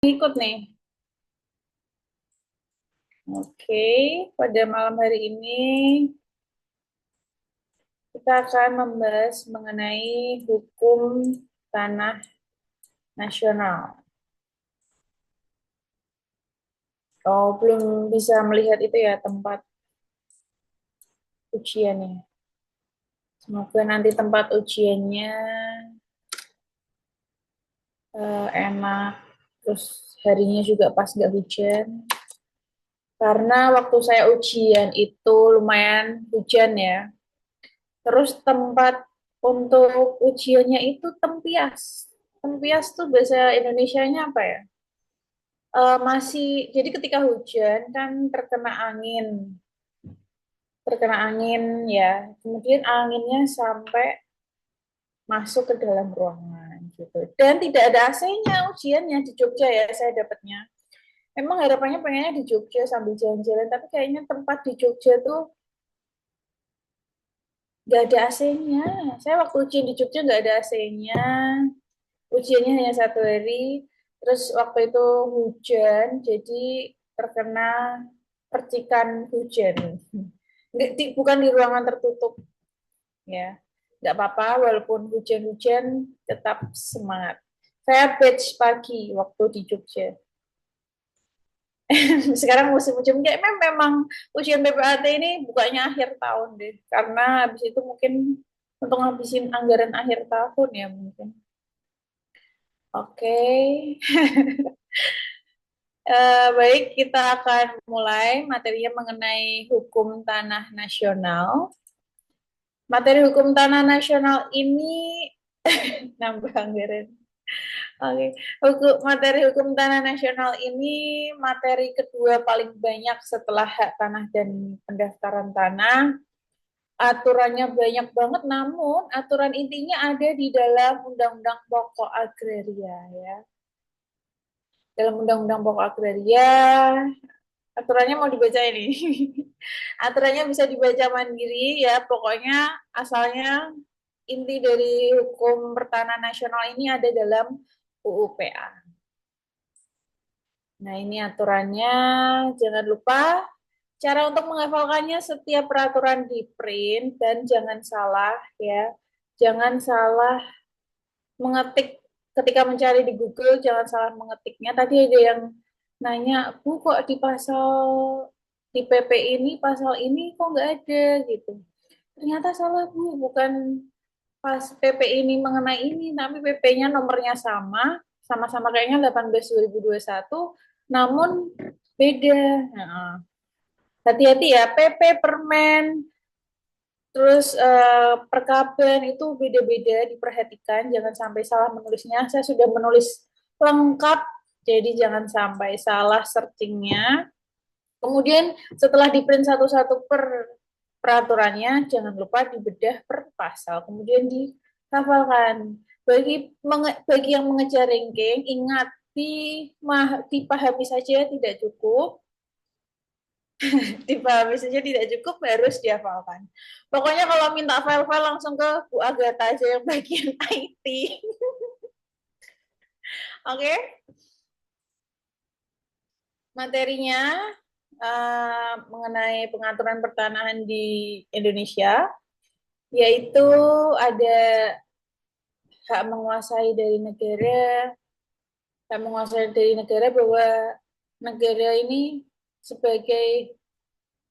Ikut nih. Oke, pada malam hari ini kita akan membahas mengenai hukum tanah nasional. Oh, belum bisa melihat itu ya tempat ujiannya. Semoga nanti tempat ujiannya enak, terus harinya juga pas nggak hujan. Karena waktu saya ujian itu lumayan hujan ya. Terus tempat untuk ujiannya itu tempias. Tempias tuh bahasa Indonesianya apa ya? Masih, jadi ketika hujan kan terkena angin ya. Kemudian anginnya sampai masuk ke dalam ruangan gitu. Dan tidak ada AC-nya ujiannya di Jogja ya saya dapatnya. Emang harapannya pengennya di Jogja sambil jalan-jalan, tapi kayaknya tempat di Jogja tuh nggak ada AC-nya. Saya waktu ujian di Jogja nggak ada AC-nya. Ujiannya hanya 1 hari. Terus waktu itu hujan, jadi terkena percikan hujan. Bukan di ruangan tertutup, ya. Nggak apa-apa, walaupun hujan-hujan, tetap semangat. Saya batch pagi waktu di Jogja. Sekarang musim hujan, kayak memang ujian PPAT ini bukannya akhir tahun deh. Karena habis itu mungkin untuk ngabisin anggaran akhir tahun ya mungkin. Oke. Baik, kita akan mulai materinya mengenai hukum tanah nasional. Materi hukum tanah nasional ini nambah anggaran. Oke, materi hukum tanah nasional ini materi kedua paling banyak setelah hak tanah dan pendaftaran tanah. Aturannya banyak banget, namun aturan intinya ada di dalam Undang-Undang Pokok Agraria ya. Dalam Undang-Undang Pokok Agraria, aturannya mau dibaca ini. Aturannya bisa dibaca mandiri ya, pokoknya asalnya inti dari hukum pertanahan nasional ini ada dalam UUPA. Nah, ini aturannya. Jangan lupa cara untuk menghafalkannya, setiap peraturan di print dan jangan salah ya. Jangan salah mengetik ketika mencari di Google, jangan salah mengetiknya. Tadi ada yang nanya, Bu kok di di PP ini pasal ini kok nggak ada gitu. Ternyata salah Bu, bukan pas PP ini mengenai ini, tapi PP-nya nomornya sama, sama-sama kayaknya 18/2021, namun beda. Nah, hati-hati ya, PP Permen terus perkaban itu beda-beda, diperhatikan, jangan sampai salah menulisnya. Saya sudah menulis lengkap, jadi jangan sampai salah searchingnya. Kemudian setelah di print satu-satu per peraturannya, jangan lupa dibedah per pasal, kemudian dihafalkan. Bagi yang mengejar ranking, ingat dipahami saja tidak cukup, dipahami saja tidak cukup, harus dihafalkan. Pokoknya kalau minta file-file langsung ke Bu Agatha aja yang bagian IT. Oke, okay? Materinya mengenai pengaturan pertanahan di Indonesia, yaitu ada hak menguasai dari negara, hak menguasai dari negara bahwa negara ini sebagai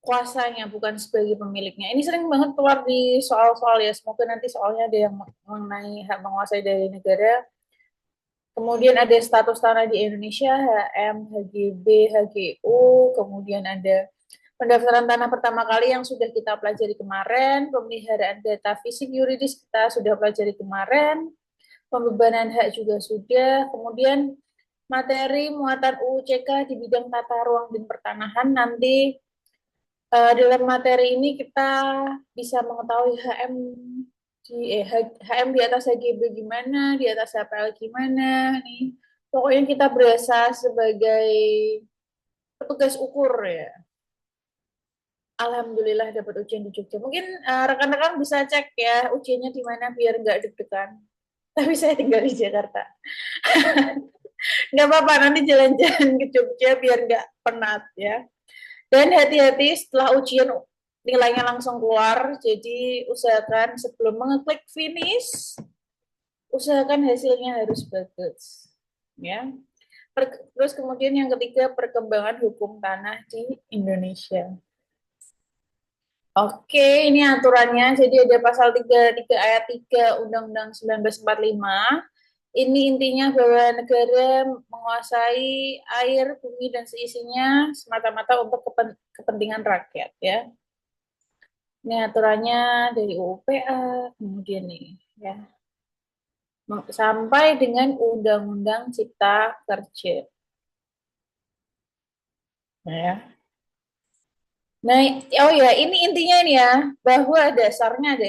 kuasanya, bukan sebagai pemiliknya. Ini sering banget keluar di soal-soal ya, semoga nanti soalnya ada yang mengenai hak menguasai dari negara. Kemudian ada status tanah di Indonesia, HM, HGB, HGU, kemudian ada pendaftaran tanah pertama kali yang sudah kita pelajari kemarin, pemeliharaan data fisik yuridis kita sudah pelajari kemarin, pembebanan hak juga sudah, kemudian materi muatan UU-CK di bidang tata ruang dan pertanahan. Nanti dalam materi ini kita bisa mengetahui HM di atas HGB gimana, di atas HPL gimana nih. Pokoknya kita berasa sebagai petugas ukur ya. Alhamdulillah dapat ujian di Jogja. Mungkin rekan-rekan bisa cek ya ujiannya di mana biar nggak deg-degan. Tapi saya tinggal di Jakarta. Nggak apa-apa, nanti jalan-jalan ke Jogja biar nggak penat ya. Dan hati-hati setelah ujian nilainya langsung keluar, jadi usahakan sebelum mengeklik finish, usahakan hasilnya harus bagus. Ya. Terus kemudian yang ketiga, perkembangan hukum tanah di Indonesia. Oke, ini aturannya. Jadi ada pasal 33 ayat 3 Undang-Undang 1945. Ini intinya bahwa negara menguasai air, bumi, dan seisinya semata-mata untuk kepentingan rakyat. Ya. Ini aturannya dari UUPA, kemudian nih, ya, sampai dengan Undang-Undang Cipta Kerja. Nah, ya. Nah, oh ya, ini intinya ini ya, bahwa dasarnya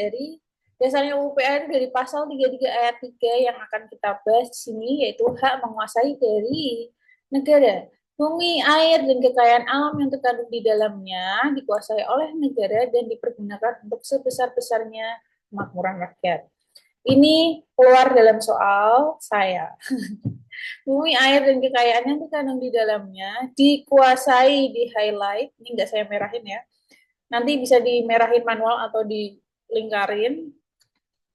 UPA itu dari pasal 33 ayat 3 yang akan kita bahas di sini, yaitu hak menguasai dari negara. Bumi, air, dan kekayaan alam yang terkandung di dalamnya dikuasai oleh negara dan dipergunakan untuk sebesar-besarnya kemakmuran rakyat. Ini keluar dalam soal saya. Bumi, air, dan kekayaannya itu terkandung di dalamnya, dikuasai, di highlight, ini nggak saya merahin ya, nanti bisa dimerahin manual atau dilingkarin,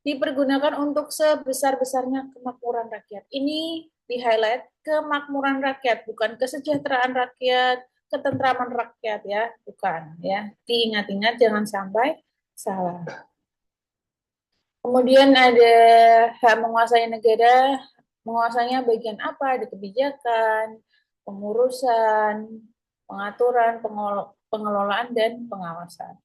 dipergunakan untuk sebesar-besarnya kemakmuran rakyat. Ini di highlight kemakmuran rakyat, bukan kesejahteraan rakyat, ketentraman rakyat ya, bukan ya. Diingat-ingat jangan sampai salah. Kemudian ada hak menguasai negara, menguasainya bagian apa? Ada kebijakan, pengurusan, pengaturan, pengelolaan, dan pengawasan.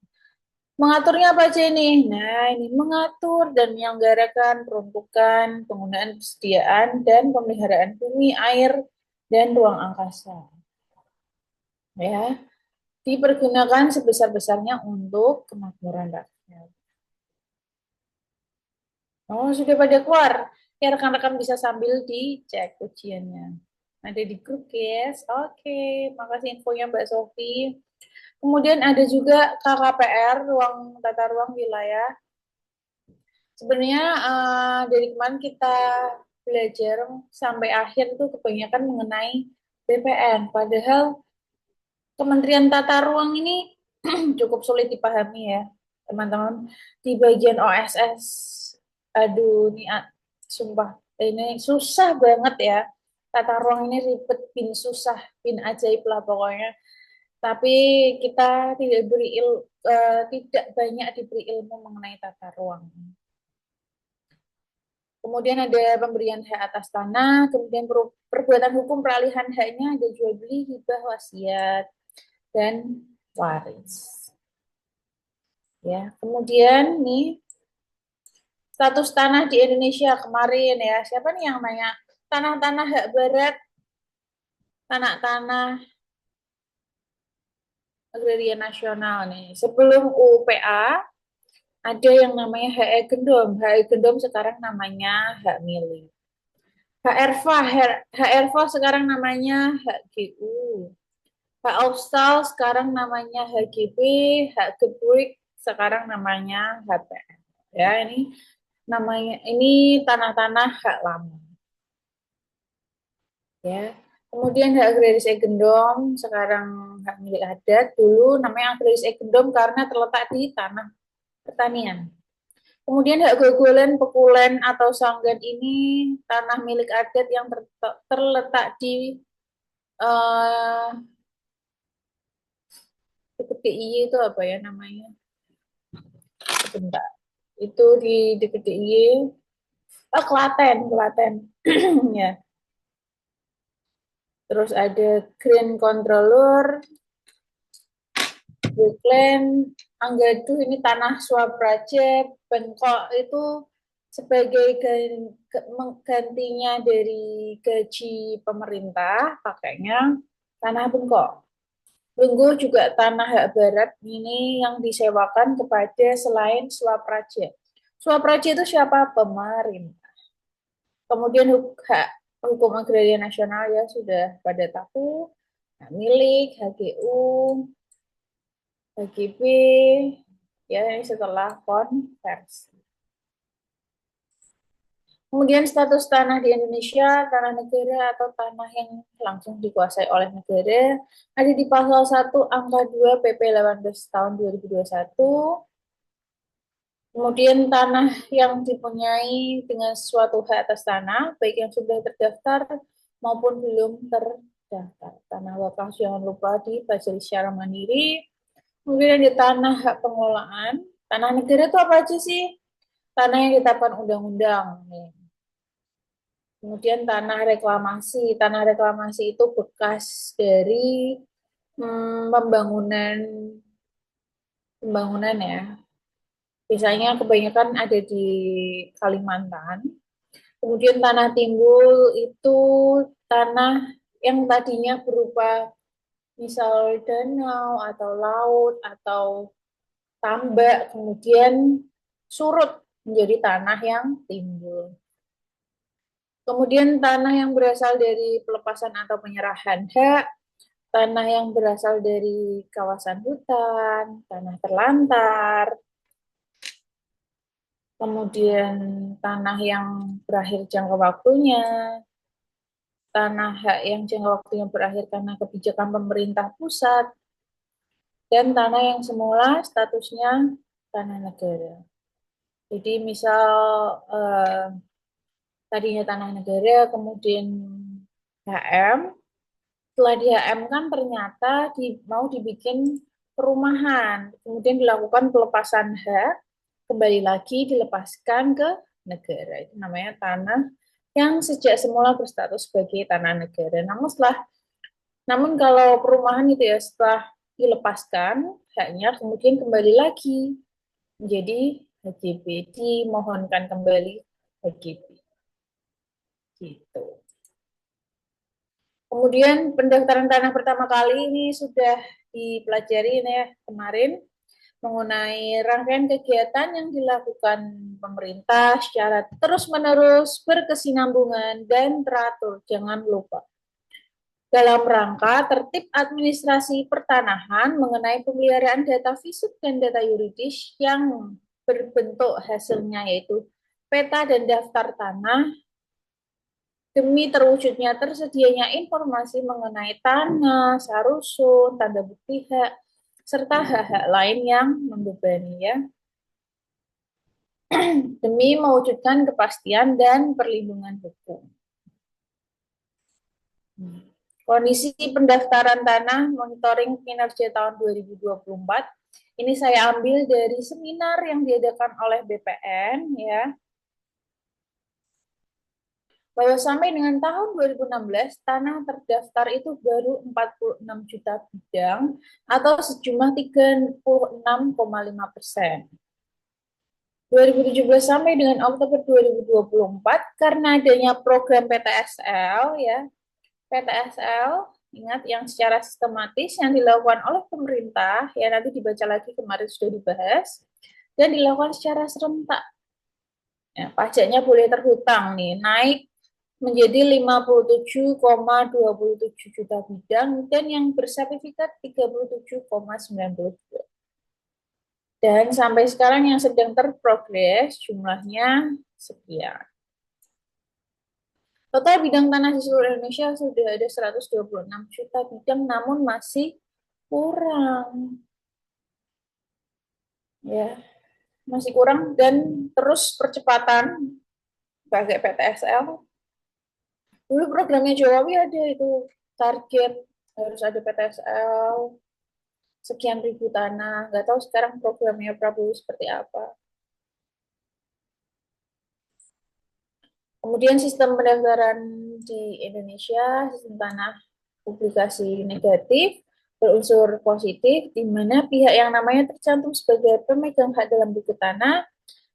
Mengaturnya apa aja ini? Nah, ini mengatur dan menyelenggarakan peruntukan, penggunaan persediaan, dan pemeliharaan bumi, air, dan ruang angkasa. Ya, dipergunakan sebesar-besarnya untuk kemakmuran rakyat. Oh, sudah pada keluar. Ya, rekan-rekan bisa sambil dicek ujiannya. Ada di grup, guys. Oke, makasih infonya Mbak Sofi. Kemudian ada juga KKPR, ruang tata ruang wilayah. Sebenarnya dari kemarin kita belajar sampai akhir itu kebanyakan mengenai BPN. Padahal Kementerian Tata Ruang ini cukup sulit dipahami ya, teman-teman. Di bagian OSS, aduh ini sumpah ini susah banget ya. Tata ruang ini ribet, bin susah, bin ajaib lah pokoknya. Tapi kita tidak banyak diberi ilmu mengenai tata ruang. Kemudian ada pemberian hak atas tanah, kemudian perbuatan hukum peralihan haknya, ada jual beli, hibah, wasiat, dan waris. Ya, kemudian nih status tanah di Indonesia kemarin ya. Siapa nih yang nanya? Tanah-tanah hak barat, tanah-tanah agraria nasional nih. Sebelum UPA ada yang namanya HE Gendom. HE Gendom sekarang namanya hak milik. HRFA, HRFA sekarang namanya HGU. Hak Austal sekarang namanya HGB, Hak Gebruik sekarang namanya HPN. Ya, ini tanah-tanah hak lama. Ya. Kemudian hak agraris Egendom sekarang hak milik adat, dulu namanya agraris Egendom karena terletak di tanah pertanian. Kemudian hak gogolan, pekulen atau sanggan ini tanah milik adat yang terletak di uh, DIY itu apa ya namanya? Sebentar. Itu di dekat DIY. Oh, Klaten, Klaten. Ya. Terus ada Green Controller, Brooklyn, Anggadu ini tanah Swapraja, Bengkok itu sebagai gantinya dari gaji pemerintah pakainya tanah Bengkok. Lunggu juga tanah hak barat ini yang disewakan kepada selain Swapraja. Swapraja itu siapa? Pemerintah. Kemudian hak hukum agraria nasional ya sudah pada tahu, hak milik, HGU, HGB, ya ini setelah konversi. Kemudian status tanah di Indonesia, tanah negara atau tanah yang langsung dikuasai oleh negara, ada di pasal 1 angka 2 PP 18 tahun 2021. Kemudian tanah yang dipunyai dengan suatu hak atas tanah, baik yang sudah terdaftar maupun belum terdaftar. Tanah wakaf jangan lupa dipelajari secara mandiri. Kemudian ada tanah hak pengelolaan. Tanah negara itu apa aja sih? Tanah yang ditetapkan undang-undang. Kemudian tanah reklamasi. Tanah reklamasi itu bekas dari pembangunan pembangunan ya. Biasanya kebanyakan ada di Kalimantan. Kemudian tanah timbul itu tanah yang tadinya berupa misal danau atau laut atau tambak, kemudian surut menjadi tanah yang timbul. Kemudian tanah yang berasal dari pelepasan atau penyerahan hak, tanah yang berasal dari kawasan hutan, tanah terlantar, kemudian tanah yang berakhir jangka waktunya, tanah hak yang jangka waktunya berakhir karena kebijakan pemerintah pusat, dan tanah yang semula statusnya tanah negara. Jadi misal tadinya tanah negara, kemudian HM, setelah di HM kan ternyata mau dibikin perumahan, kemudian dilakukan pelepasan hak, kembali lagi dilepaskan ke negara. Itu namanya tanah yang sejak semula berstatus sebagai tanah negara. Namun kalau perumahan itu ya setelah dilepaskan haknya kemudian kembali lagi menjadi HGB, dimohonkan kembali HGB gitu. Kemudian pendaftaran tanah pertama kali ini sudah dipelajari ini ya kemarin mengenai rangkaian kegiatan yang dilakukan pemerintah secara terus-menerus, berkesinambungan, dan teratur. Jangan lupa. Dalam rangka tertib administrasi pertanahan mengenai pemeliharaan data fisik dan data yuridis yang berbentuk hasilnya yaitu peta dan daftar tanah demi terwujudnya tersedianya informasi mengenai tanah, sarusun, tanda bukti hak, serta hak-hak lain yang membebani ya, demi mewujudkan kepastian dan perlindungan hukum. Kondisi pendaftaran tanah monitoring kinerja tahun 2024. Ini saya ambil dari seminar yang diadakan oleh BPN ya. Bahwa sampai dengan tahun 2016 tanah terdaftar itu baru 46 juta bidang atau sejumlah 36,5%. 2017 sampai dengan Oktober 2024 karena adanya program PTSL ya. PTSL ingat yang secara sistematis yang dilakukan oleh pemerintah ya nanti dibaca lagi kemarin sudah dibahas dan dilakukan secara serentak. Ya, pajaknya boleh terhutang nih naik menjadi 57,27 juta bidang dan yang bersertifikat 37,92. Dan sampai sekarang yang sedang terprogres jumlahnya sekian. Total bidang tanah di seluruh Indonesia sudah ada 126 juta bidang, namun masih kurang. Ya, masih kurang dan terus percepatan pakai PTSL. Dulu programnya Jokowi ada itu target harus ada PTSL sekian ribu tanah. Nggak tahu sekarang programnya Prabowo seperti apa. Kemudian sistem pendaftaran di Indonesia, sistem tanah publikasi negatif, berunsur positif, di mana pihak yang namanya tercantum sebagai pemegang hak dalam buku tanah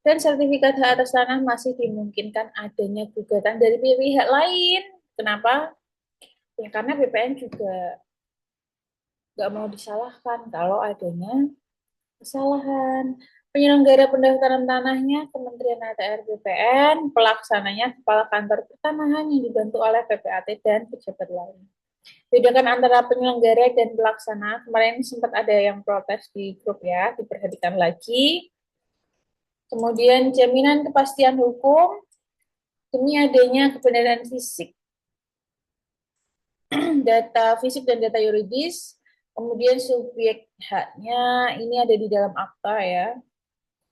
dan sertifikat hak atas tanah masih dimungkinkan adanya gugatan dari pihak lain. Kenapa? Ya karena BPN juga nggak mau disalahkan kalau adanya kesalahan. Penyelenggara pendaftaran tanahnya Kementerian ATR BPN, pelaksananya Kepala Kantor Pertanahan yang dibantu oleh PPAT dan pejabat lain. Bedakan antara penyelenggara dan pelaksana. Kemarin sempat ada yang protes di grup ya, diperhatikan lagi. Kemudian jaminan kepastian hukum Ini adanya kebenaran fisik, data fisik dan data yuridis. Kemudian subjek haknya ini ada di dalam akta ya.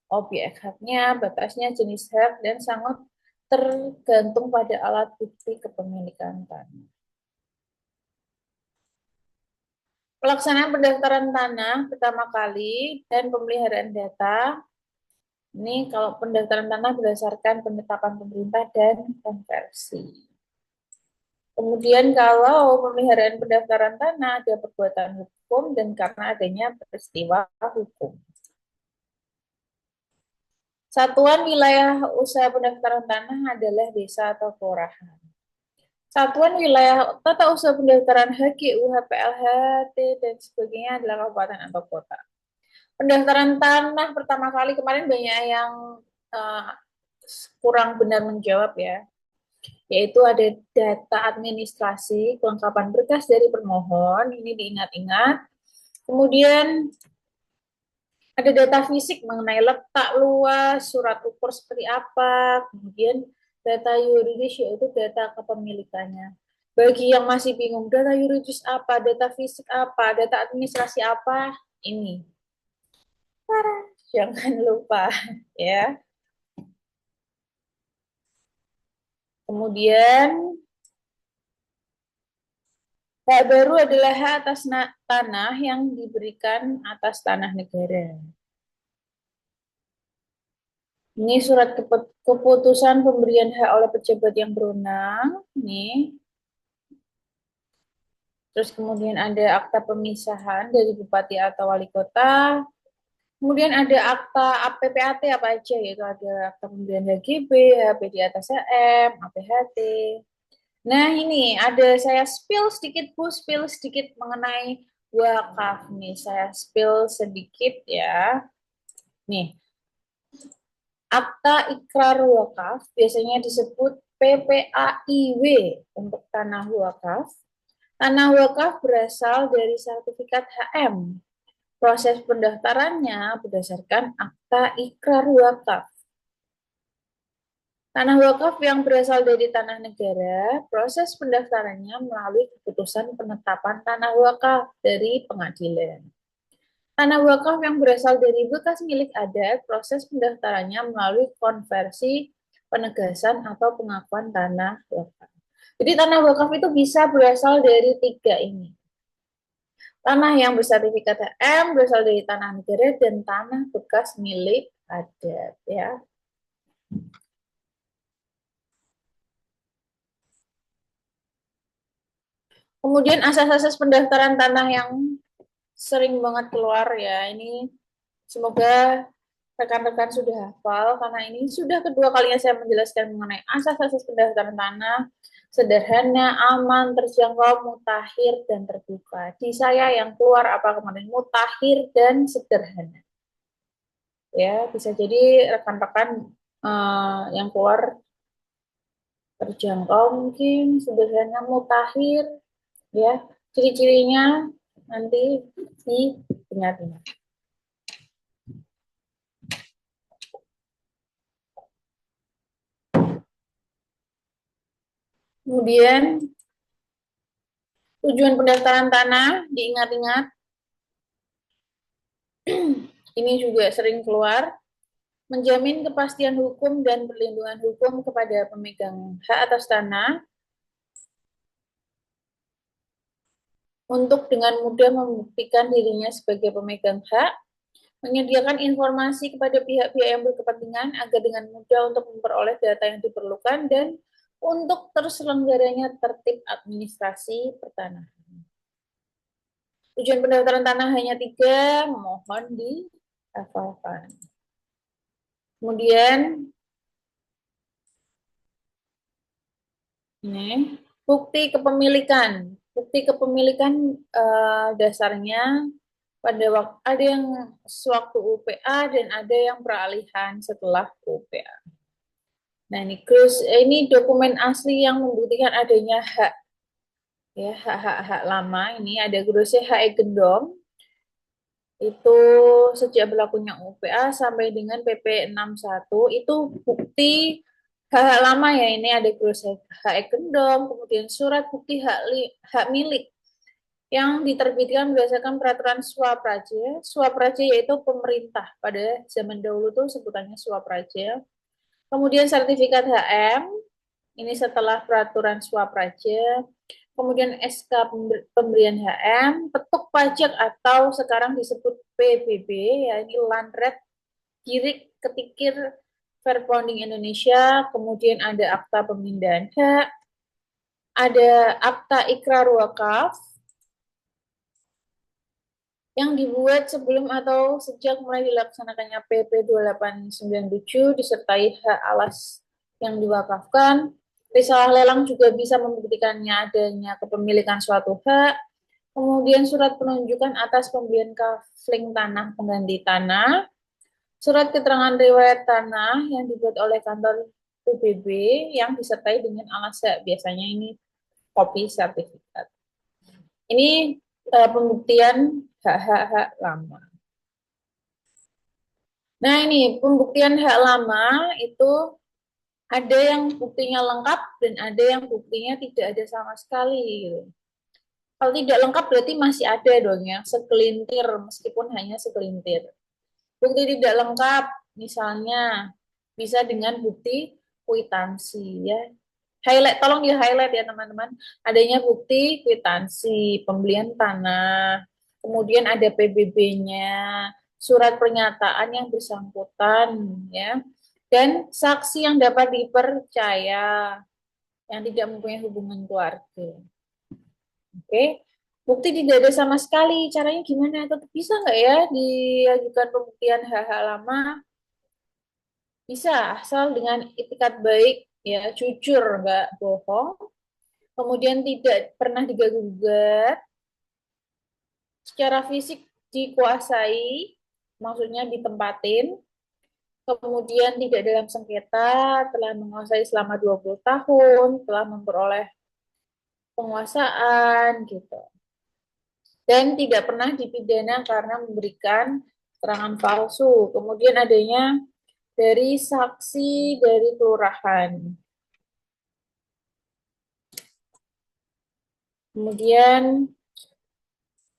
Objek haknya, batasnya, jenis hak, dan sangat tergantung pada alat bukti kepemilikan tanah. Pelaksanaan pendaftaran tanah pertama kali dan pemeliharaan data. Ini kalau pendaftaran tanah berdasarkan penetapan pemerintah dan konversi. Kemudian kalau pemeliharaan pendaftaran tanah ada perbuatan hukum dan karena adanya peristiwa hukum. Satuan wilayah usaha pendaftaran tanah adalah desa atau kelurahan. Satuan wilayah tata usaha pendaftaran HGU, HPL, HT, dan sebagainya adalah kabupaten atau kota. Pendaftaran tanah pertama kali kemarin banyak yang uh, kurang benar menjawab ya, yaitu ada data administrasi, kelengkapan berkas dari permohon, ini diingat-ingat. Kemudian ada data fisik mengenai letak, luas, surat ukur seperti apa, kemudian data yuridis yaitu data kepemilikannya. Bagi yang masih bingung, data yuridis apa, data fisik apa, data administrasi apa, ini. Jangan lupa ya. Kemudian hak baru adalah hak atas tanah yang diberikan atas tanah negara. Ini surat keputusan pemberian hak oleh pejabat yang berwenang. Nih. Terus kemudian ada akta pemisahan dari bupati atau wali kota. Kemudian ada akta APPAT apa aja, yaitu ada akta pemberian HGB, HP di atas HM, APHT. Nah ini ada saya spill sedikit mengenai wakaf nih. Saya spill sedikit ya. Nih, akta ikrar wakaf biasanya disebut PPAIW untuk tanah wakaf. Tanah wakaf berasal dari sertifikat HM. Proses pendaftarannya berdasarkan akta ikrar wakaf. Tanah wakaf yang berasal dari tanah negara, proses pendaftarannya melalui keputusan penetapan tanah wakaf dari pengadilan. Tanah wakaf yang berasal dari bekas milik adat, proses pendaftarannya melalui konversi, penegasan, atau pengakuan tanah wakaf. Jadi tanah wakaf itu bisa berasal dari tiga ini. Tanah yang bersertifikat HM, berasal dari tanah negara, dan tanah bekas milik adat. Ya. Kemudian asas-asas pendaftaran tanah yang sering banget keluar ya. Ini semoga rekan-rekan sudah hafal karena ini sudah kedua kalinya saya menjelaskan mengenai asas-asas pendaftaran tanah, sederhana, aman, terjangkau, mutakhir, dan terbuka. Di saya yang keluar apa kemarin? Mutakhir dan sederhana. Ya, bisa jadi rekan-rekan yang keluar terjangkau mungkin, sederhana, mutakhir, ya. Ciri-cirinya nanti diingat-ingat. Kemudian tujuan pendaftaran tanah diingat-ingat. Ini juga sering keluar. Menjamin kepastian hukum dan perlindungan hukum kepada pemegang hak atas tanah untuk dengan mudah membuktikan dirinya sebagai pemegang hak, menyediakan informasi kepada pihak-pihak yang berkepentingan agar dengan mudah untuk memperoleh data yang diperlukan, dan untuk terselenggaranya tertib administrasi pertanahan. Tujuan pendaftaran tanah hanya 3, mohon dihafalkan. Kemudian, ini bukti kepemilikan. Bukti kepemilikan dasarnya pada waktu ada yang sewaktu UPA dan ada yang peralihan setelah UPA. Nah ini dokumen asli yang membuktikan adanya hak, ya hak lama. Ini ada Grose HE Gendong itu sejak berlakunya UPA sampai dengan PP 61 itu bukti Hak lama ya, ini ada gross hak ekendom, kemudian surat bukti hak milik yang diterbitkan berdasarkan peraturan swapraja. Swapraja yaitu pemerintah. Pada zaman dahulu tuh sebutannya swapraja. Kemudian sertifikat HM, ini setelah peraturan swapraja. Kemudian SK pemberian HM, petuk pajak atau sekarang disebut PBB, ya ini Landred Girik Ketikir Verponding Indonesia. Kemudian ada akta pemindahan hak, ada akta ikrar wakaf yang dibuat sebelum atau sejak mulai dilaksanakannya PP 2897 disertai hak alas yang diwakafkan. Risalah lelang juga bisa membuktikannya adanya kepemilikan suatu hak. Kemudian surat penunjukan atas pembelian kafling tanah pengganti tanah. Surat keterangan riwayat tanah yang dibuat oleh kantor PBB yang disertai dengan alas hak. Biasanya ini kopi sertifikat. Ini pembuktian hak-hak lama. Nah, ini pembuktian hak lama itu ada yang buktinya lengkap dan ada yang buktinya tidak ada sama sekali. Gitu. Kalau tidak lengkap berarti masih ada dong ya, segelintir meskipun hanya segelintir. Bukti tidak lengkap misalnya bisa dengan bukti kwitansi ya. Highlight, tolong di highlight ya teman-teman. Adanya bukti kwitansi pembelian tanah, kemudian ada PBB-nya, surat pernyataan yang bersangkutan ya, dan saksi yang dapat dipercaya yang tidak mempunyai hubungan keluarga. Oke, bukti tidak ada sama sekali. Caranya gimana? Tetap bisa nggak ya diajukan pembuktian hak-hak lama? Bisa, asal dengan itikat baik, ya jujur, nggak bohong. Kemudian tidak pernah diganggu-gugat, secara fisik dikuasai, maksudnya ditempatin. Kemudian tidak dalam sengketa, telah menguasai selama 20 tahun, telah memperoleh penguasaan, gitu. Dan tidak pernah dipidana karena memberikan keterangan palsu. Kemudian adanya dari saksi dari kelurahan. Kemudian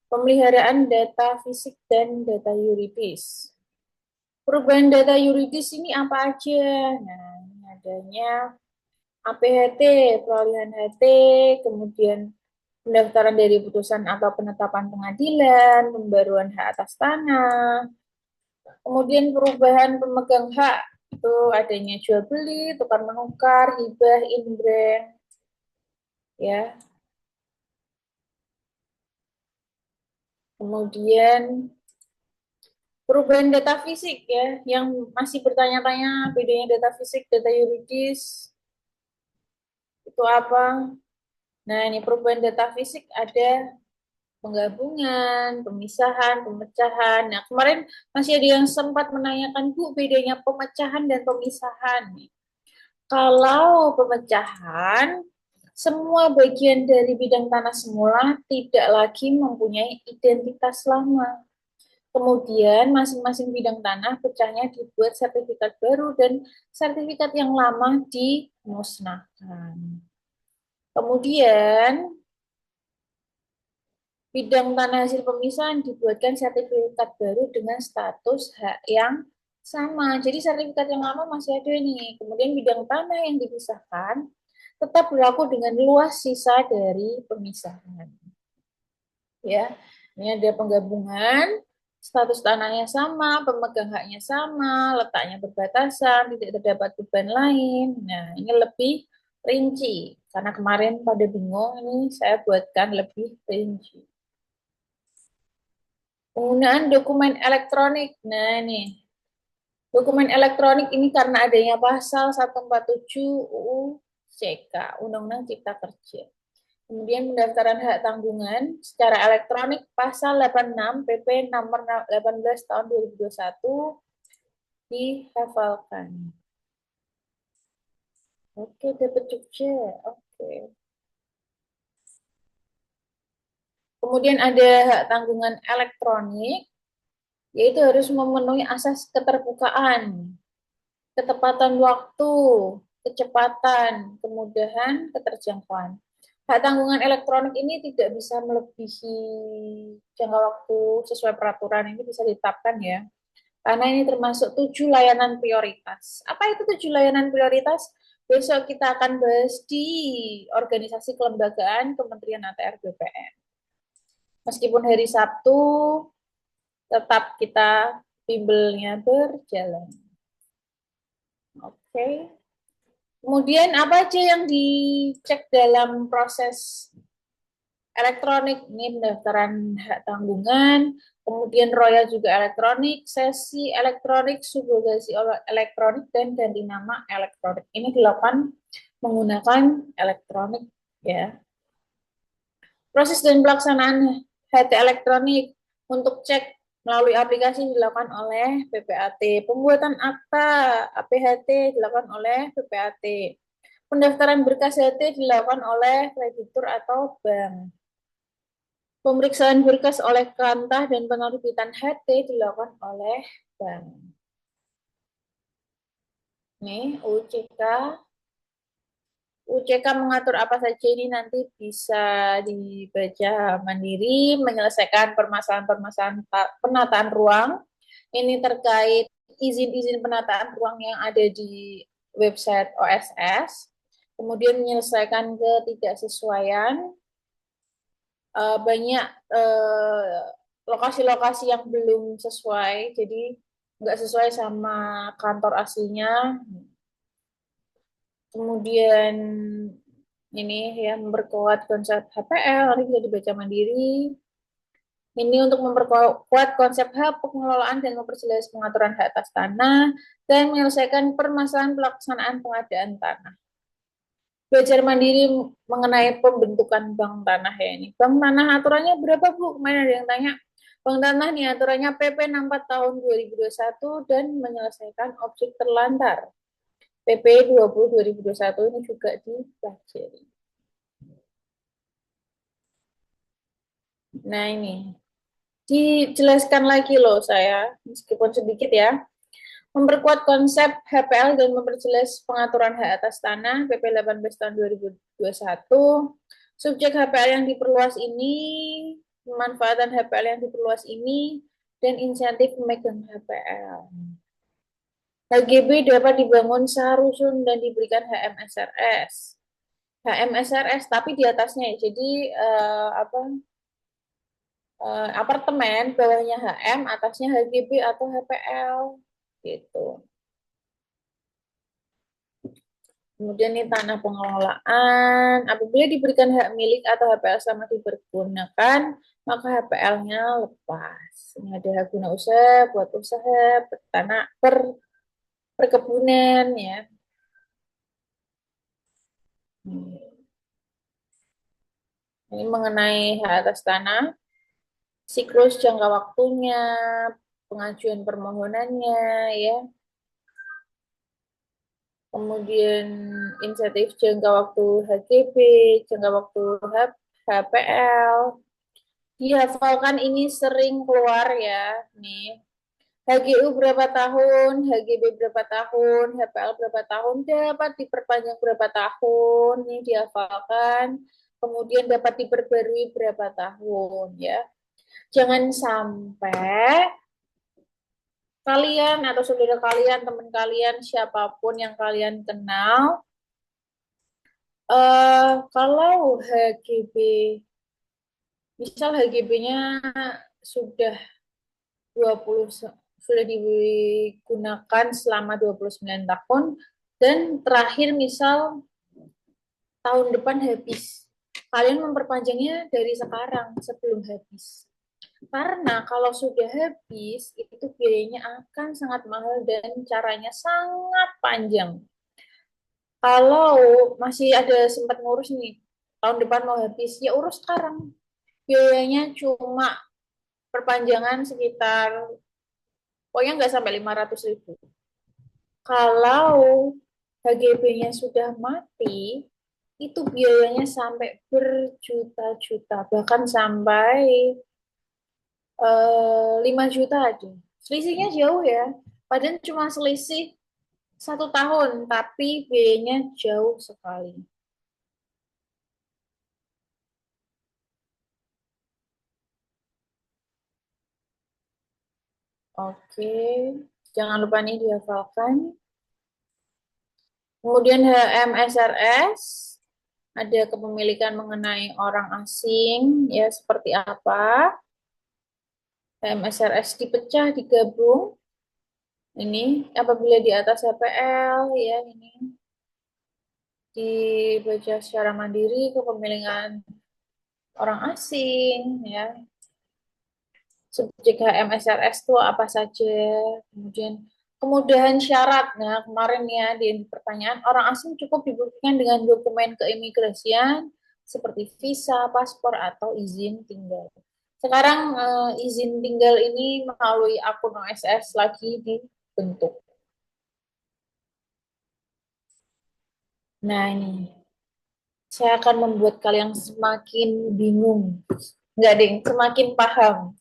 pemeliharaan data fisik dan data yuridis. Perubahan data yuridis ini apa aja? Nah, ini adanya APHT, peralihan HT, kemudian pendaftaran dari putusan atau penetapan pengadilan, pembaruan hak atas tanah, kemudian perubahan pemegang hak, itu adanya jual beli, tukar menukar, hibah, inbreng, ya. Kemudian perubahan data fisik ya, yang masih bertanya-tanya bedanya data fisik, data yuridis itu apa? Nah, ini perubahan data fisik ada penggabungan, pemisahan, pemecahan. Nah, kemarin masih ada yang sempat menanyakan, Bu, bedanya pemecahan dan pemisahan. Kalau pemecahan, semua bagian dari bidang tanah semula tidak lagi mempunyai identitas lama. Kemudian masing-masing bidang tanah pecahnya dibuat sertifikat baru dan sertifikat yang lama dimusnahkan. Kemudian bidang tanah hasil pemisahan dibuatkan sertifikat baru dengan status hak yang sama. Jadi sertifikat yang lama masih ada nih. Kemudian bidang tanah yang dipisahkan tetap berlaku dengan luas sisa dari pemisahan. Ya, ini ada penggabungan, status tanahnya sama, pemegang haknya sama, letaknya berbatasan, tidak terdapat beban lain. Nah, ini lebih rinci. Karena kemarin pada bingung, ini saya buatkan lebih rinci. Penggunaan dokumen elektronik. Nah, nih. Dokumen elektronik ini karena adanya pasal 147 UU CK, Undang-Undang Cipta Kerja. Kemudian pendaftaran hak tanggungan secara elektronik pasal 86 PP nomor 18 tahun 2021 dihafalkan. Oke, dapat Jogja. Oke. Kemudian ada hak tanggungan elektronik, yaitu harus memenuhi asas keterbukaan, ketepatan waktu, kecepatan, kemudahan, keterjangkauan. Hak tanggungan elektronik ini tidak bisa melebihi jangka waktu sesuai peraturan, ini bisa ditetapkan ya. Karena ini termasuk 7 layanan prioritas. Apa itu 7 layanan prioritas? Besok kita akan bahas di organisasi kelembagaan Kementerian ATR BPN. Meskipun hari Sabtu, tetap kita bimbelnya berjalan. Oke. Kemudian apa aja yang dicek dalam proses elektronik? Ini pendaftaran hak tanggungan, kemudian royal juga elektronik, sesi elektronik, subrogasi elektronik, dan ganti nama elektronik. Ini dilakukan menggunakan elektronik ya. Proses dan pelaksanaan HT elektronik untuk cek melalui aplikasi dilakukan oleh PPAT. Pembuatan akta APHT dilakukan oleh PPAT. Pendaftaran berkas HT dilakukan oleh kreditur atau bank. Pemeriksaan berkas oleh Kantah dan penerbitan HT dilakukan oleh bank. Nih, OJK. UCK mengatur apa saja ini nanti bisa dibaca mandiri, menyelesaikan permasalahan-permasalahan penataan ruang. Ini terkait izin-izin penataan ruang yang ada di website OSS. Kemudian menyelesaikan ketidaksesuaian. Banyak lokasi-lokasi yang belum sesuai, jadi nggak sesuai sama kantor aslinya. Kemudian ini ya memperkuat konsep HPL, nanti bisa dibaca mandiri. Ini untuk memperkuat konsep hak pengelolaan dan memperjelas pengaturan hak atas tanah dan menyelesaikan permasalahan pelaksanaan pengadaan tanah. Belajar mandiri mengenai pembentukan bank tanah ya ini. Bank tanah aturannya berapa Bu? Kemarin ada yang tanya. Bank tanah nih aturannya PP 64 tahun 2021 dan menyelesaikan objek terlantar. PP 20 2021 ini juga dipelajari. Nah ini, dijelaskan lagi loh saya, meskipun sedikit ya. Memperkuat konsep HPL dan memperjelas pengaturan hak atas tanah PP 18 tahun 2021. Subjek HPL yang diperluas ini, pemanfaatan HPL yang diperluas ini, dan insentif pemegang HPL. HGB dapat dibangun serusun dan diberikan HMSRS. HMSRS tapi di atasnya ya. Jadi apartemen bawahnya HM, atasnya HGB atau HPL gitu. Kemudian ini tanah pengelolaan. Apabila diberikan hak milik atau HPL sama dipergunakan, maka HPL-nya lepas. Ini ada hak guna usaha, buat usaha, tanah perkebunan ya. Ini mengenai hak atas tanah, siklus jangka waktunya, pengajuan permohonannya ya. Kemudian insentif jangka waktu HGB, jangka waktu HPL. Dihafalkan ini sering keluar ya, nih. HGU berapa tahun, HGB berapa tahun, HPL berapa tahun, dapat diperpanjang berapa tahun, ini dihafalkan. Kemudian dapat diperbarui berapa tahun ya. Jangan sampai kalian atau saudara kalian, teman kalian, siapapun yang kalian kenal, kalau HGB, misal HGB-nya sudah 20 sudah digunakan selama 29 tahun dan terakhir misal tahun depan habis. Kalian memperpanjangnya dari sekarang sebelum habis. Karena kalau sudah habis, itu biayanya akan sangat mahal dan caranya sangat panjang. Kalau masih ada sempat ngurus nih, tahun depan mau habis, ya urus sekarang. Biayanya cuma perpanjangan sekitar, pokoknya nggak sampai 500.000. Kalau HGB-nya sudah mati, itu biayanya sampai berjuta-juta, bahkan sampai 5 juta aja. Selisihnya jauh ya, padahal cuma selisih 1 tahun, tapi biayanya jauh sekali. Oke, jangan lupa nih dihafalkan. Kemudian HMSRS, ada kepemilikan mengenai orang asing, ya seperti apa. HMSRS dipecah, digabung. Ini apabila di atas HPL, ya ini dibaca secara mandiri kepemilikan orang asing, ya. Subjek HMSRS itu apa saja, kemudian kemudahan syaratnya kemarin ya di pertanyaan orang asing cukup dibuktikan dengan dokumen keimigrasian seperti visa, paspor atau izin tinggal. Sekarang izin tinggal ini melalui akun OSS lagi dibentuk. Nah ini saya akan membuat kalian semakin bingung, nggak ding, semakin paham.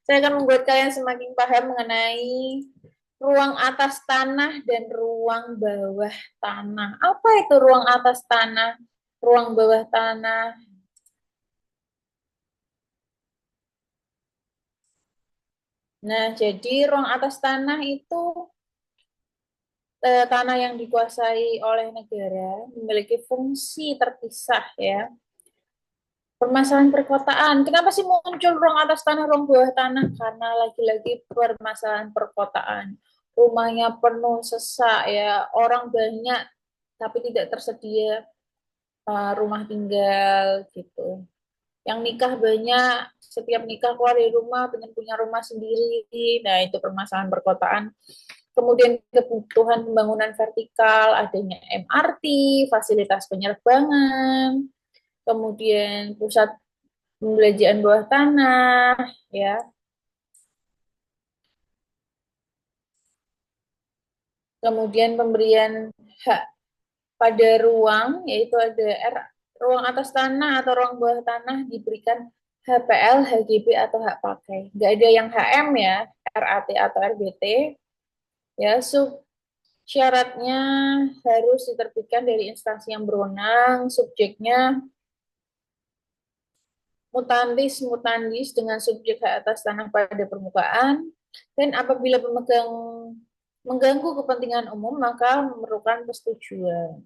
Saya akan membuat kalian semakin paham mengenai ruang atas tanah dan ruang bawah tanah. Apa itu ruang atas tanah, ruang bawah tanah? Nah, jadi ruang atas tanah itu tanah yang dikuasai oleh negara memiliki fungsi terpisah ya. Permasalahan perkotaan. Kenapa sih muncul ruang atas tanah, ruang bawah tanah? Karena lagi-lagi permasalahan perkotaan. Rumahnya penuh sesak ya, orang banyak tapi tidak tersedia rumah tinggal gitu. Yang nikah banyak, setiap nikah keluar dari rumah pengen punya rumah sendiri. Nah, itu permasalahan perkotaan. Kemudian kebutuhan pembangunan vertikal, adanya MRT, fasilitas penerbangan, kemudian pusat pembelanjaan bawah tanah, ya. Kemudian pemberian hak pada ruang, yaitu ada ruang atas tanah atau ruang bawah tanah diberikan HPL, HGB atau hak pakai. Nggak ada yang HM ya, RAT atau RBT. Ya, syaratnya harus diterbitkan dari instansi yang berwenang, subjeknya mutandis mutandis dengan subjek hak atas tanah pada permukaan, dan apabila pemegang mengganggu kepentingan umum maka memerlukan persetujuan,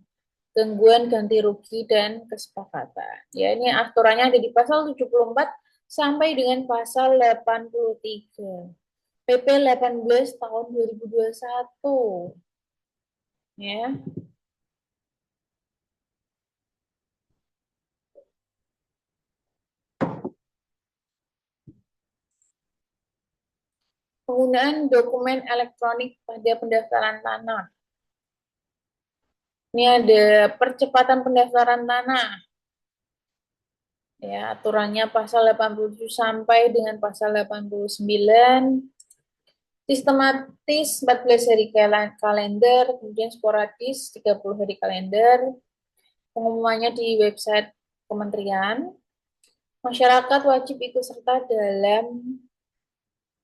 gangguan ganti rugi dan kesepakatan. Ya, ini aturannya ada di pasal 74 sampai dengan pasal 83. PP 18 tahun 2021. Ya. Penggunaan dokumen elektronik pada pendaftaran tanah. Ini ada percepatan pendaftaran tanah. Ya, aturannya pasal 87 sampai dengan pasal 89. Sistematis 14 hari kalender, kemudian sporadis 30 hari kalender. Pengumumannya di website kementerian. Masyarakat wajib ikut serta dalam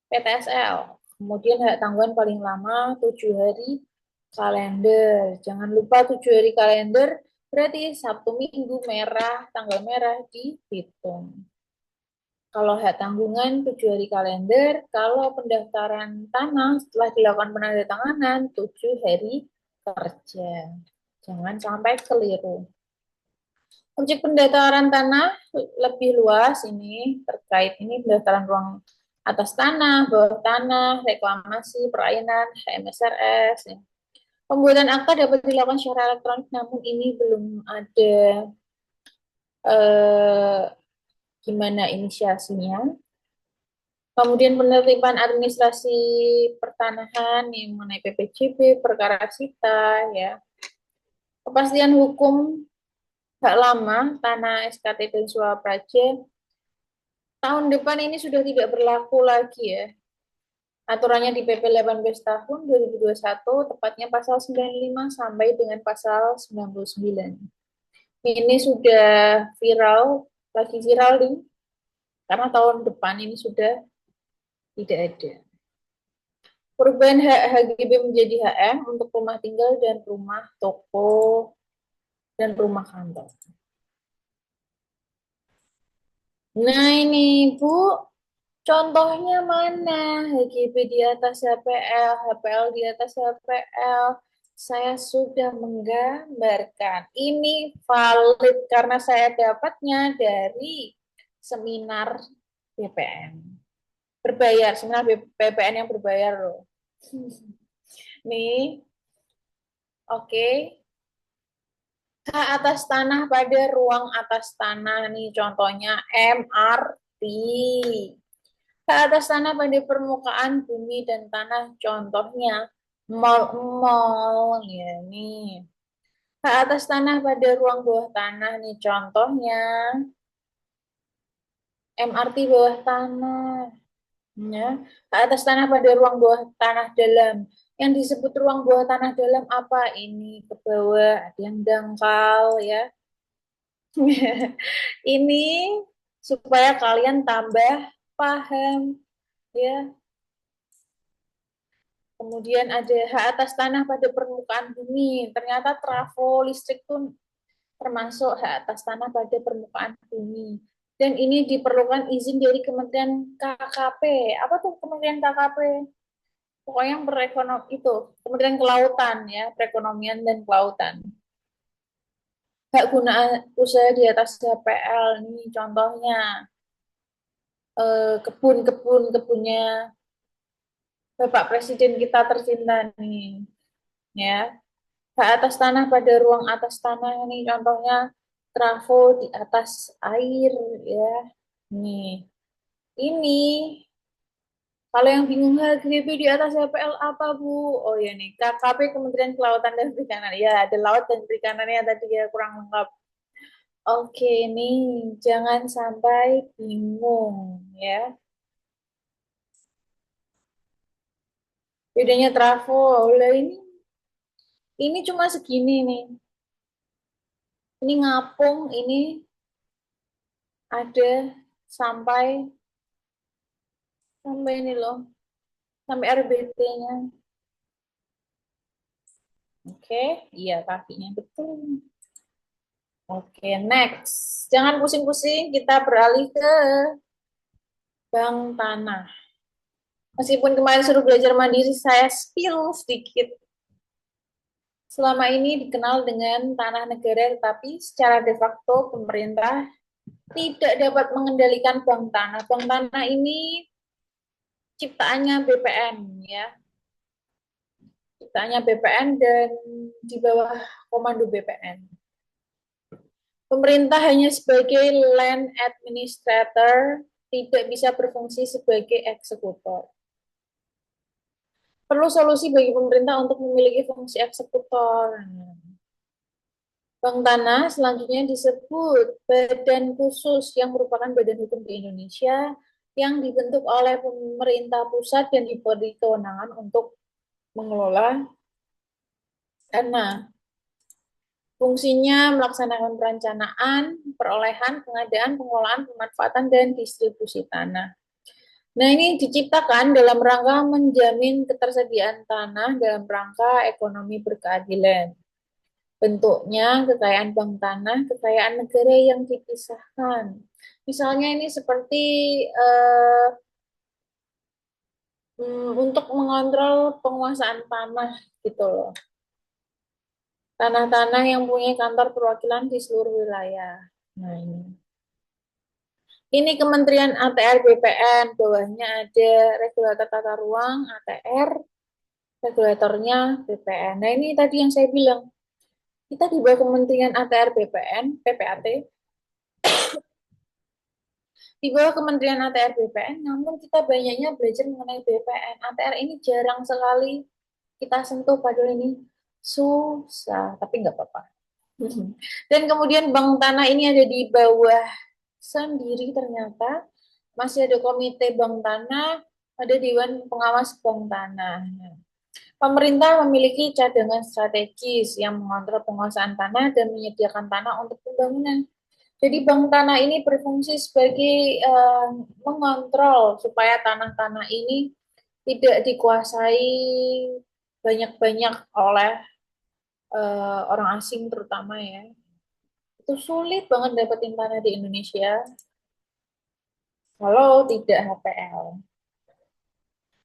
PTSL. Kemudian hak tanggungan paling lama 7 hari kalender. Jangan lupa 7 hari kalender berarti Sabtu Minggu merah, tanggal merah dihitung. Kalau hak tanggungan 7 hari kalender, kalau pendaftaran tanah setelah dilakukan penandatanganan 7 hari kerja. Jangan sampai keliru. Objek pendaftaran tanah lebih luas ini terkait ini pendaftaran ruang atas tanah, bawah tanah, reklamasi, perairan, HMSRS. Ya. Pembuatan akta dapat dilakukan secara elektronik, namun ini belum ada gimana inisiasinya. Kemudian penertiban administrasi pertanahan yang mengenai PPJB, perkara sita, ya. Kepastian hukum hak lama, tanah SKT dan Suapraja, tahun depan ini sudah tidak berlaku lagi ya. Aturannya di PP 18 tahun 2021, tepatnya pasal 95 sampai dengan pasal 99. Ini sudah viral, lagi viral nih, karena tahun depan ini sudah tidak ada. Perubahan hak HGB menjadi HM untuk rumah tinggal dan rumah toko dan rumah kantor. Nah ini Bu, contohnya mana? HGB di atas HPL, HPL di atas HPL. Saya sudah menggambarkan. Ini valid karena saya dapatnya dari seminar BPN. Berbayar, seminar BPN yang berbayar loh. Nih, oke. Hak atas tanah pada ruang atas tanah nih contohnya MRT. Hak atas tanah pada permukaan bumi dan tanah contohnya mall-mall ya nih. Hak atas tanah pada ruang bawah tanah nih contohnya MRT bawah tanah ya. Hak atas tanah pada ruang bawah tanah dalam. Yang disebut ruang bawah tanah dalam apa? Ini ke bawah, ada yang dangkal ya. Ini supaya kalian tambah paham ya. Kemudian ada hak atas tanah pada permukaan bumi. Ternyata trafo listrik pun termasuk hak atas tanah pada permukaan bumi. Dan ini diperlukan izin dari Kementerian KKP. Apa tuh Kementerian KKP? Pokoknya yang berekonom itu Kementerian Kelautan ya, perekonomian dan kelautan. Hak guna usaha di atas HPL ini contohnya kebunnya Bapak Presiden kita tercinta nih, ya. Hak atas tanah pada ruang atas tanah ini contohnya trafo di atas air, ya. Nih, ini kalau yang bingung HGB di atas HPL apa Bu? Oh ya nih, KKP Kementerian Kelautan dan Perikanan. Ya, ada laut dan perikanannya tadi ya kurang lengkap. Oke, nih jangan sampai bingung ya. Bedanya trafo, lah ini cuma segini nih. Ini ngapung, ini ada sampai sampai ini loh, sampai RBT-nya. Oke, iya kakinya betul. Oke, next. Jangan pusing-pusing, kita beralih ke bank tanah. Meskipun kemarin suruh belajar mandiri, saya spill sedikit. Selama ini dikenal dengan tanah negara, tetapi secara de facto pemerintah tidak dapat mengendalikan bank tanah. Bank tanah ini ciptaannya BPN, ya. Ciptaannya BPN dan di bawah komando BPN. Pemerintah hanya sebagai land administrator, tidak bisa berfungsi sebagai eksekutor. Perlu solusi bagi pemerintah untuk memiliki fungsi eksekutor. Bank Tanah selanjutnya disebut badan khusus yang merupakan badan hukum di Indonesia yang dibentuk oleh pemerintah pusat dan diberi kewenangan untuk mengelola dana. Fungsinya melaksanakan perencanaan, perolehan, pengadaan, pengelolaan, pemanfaatan, dan distribusi tanah. Nah, ini diciptakan dalam rangka menjamin ketersediaan tanah dalam rangka ekonomi berkeadilan. Bentuknya kekayaan bank tanah, kekayaan negara yang dipisahkan. Misalnya ini seperti untuk mengontrol penguasaan tanah gitu loh. Tanah-tanah yang punya kantor perwakilan di seluruh wilayah. Nah, ini Kementerian ATR BPN, bawahnya ada regulator tata ruang ATR, regulatornya BPN. Nah, ini tadi yang saya bilang, kita di bawah Kementerian ATR BPN, PPAT, di bawah Kementerian ATR BPN, namun kita banyaknya belajar mengenai BPN. ATR ini jarang sekali kita sentuh, padahal ini susah, tapi nggak apa-apa. Dan kemudian bank tanah ini ada di bawah sendiri ternyata. Masih ada komite bank tanah, ada dewan pengawas bank tanah. Pemerintah memiliki cadangan strategis yang mengontrol penguasaan tanah dan menyediakan tanah untuk pembangunan. Jadi bank tanah ini berfungsi sebagai mengontrol supaya tanah-tanah ini tidak dikuasai banyak-banyak oleh orang asing terutama ya. Itu sulit banget dapetin tanah di Indonesia kalau tidak HPL.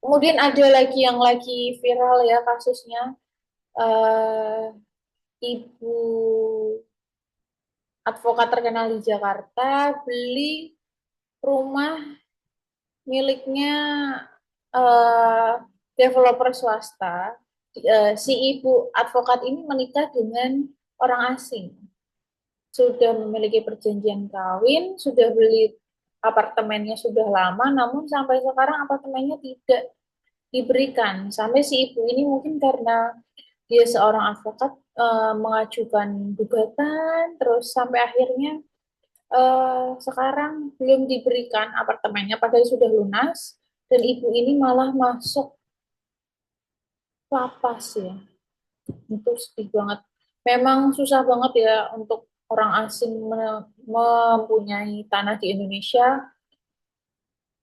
Kemudian ada lagi yang lagi viral ya kasusnya, eh, ibu advokat terkenal di Jakarta beli rumah miliknya eh, developer swasta. Si ibu advokat ini menikah dengan orang asing, sudah memiliki perjanjian kawin, sudah beli apartemennya sudah lama, namun sampai sekarang apartemennya tidak diberikan. Sampai si ibu ini mungkin karena dia seorang advokat mengajukan gugatan, terus sampai akhirnya sekarang belum diberikan apartemennya padahal sudah lunas, dan ibu ini malah masuk lapas ya. Itu sedih banget. Memang susah banget ya untuk orang asing mempunyai tanah di Indonesia.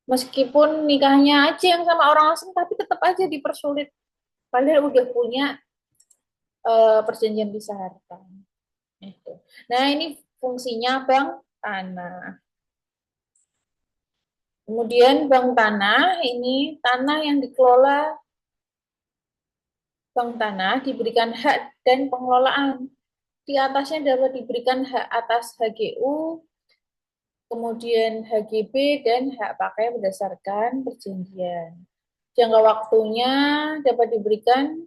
Meskipun nikahnya aja yang sama orang asing, tapi tetap aja dipersulit. Padahal udah punya perjanjian bisa harta. Itu. Nah, ini fungsinya bank tanah. Kemudian bank tanah, ini tanah yang dikelola bank tanah diberikan hak dan pengelolaan. Di atasnya dapat diberikan hak atas HGU, kemudian HGB, dan hak pakai berdasarkan perjanjian. Jangka waktunya dapat diberikan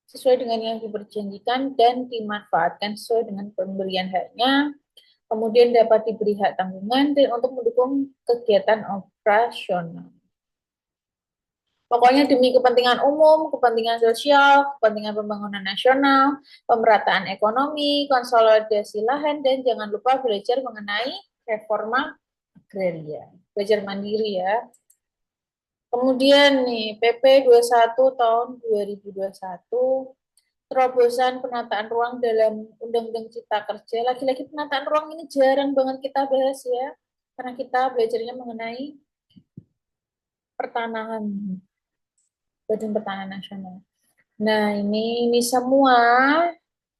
sesuai dengan yang diperjanjikan dan dimanfaatkan sesuai dengan pemberian haknya. Kemudian dapat diberi hak tanggungan dan untuk mendukung kegiatan operasional. Pokoknya demi kepentingan umum, kepentingan sosial, kepentingan pembangunan nasional, pemerataan ekonomi, konsolidasi lahan, dan jangan lupa belajar mengenai reforma agraria. Belajar mandiri ya. Kemudian nih, PP 21 tahun 2021, terobosan penataan ruang dalam Undang-Undang Cipta Kerja. Lagi-lagi penataan ruang ini jarang banget kita bahas ya, karena kita belajarnya mengenai pertanahan, Badan Pertanahan Nasional. Nah, ini semua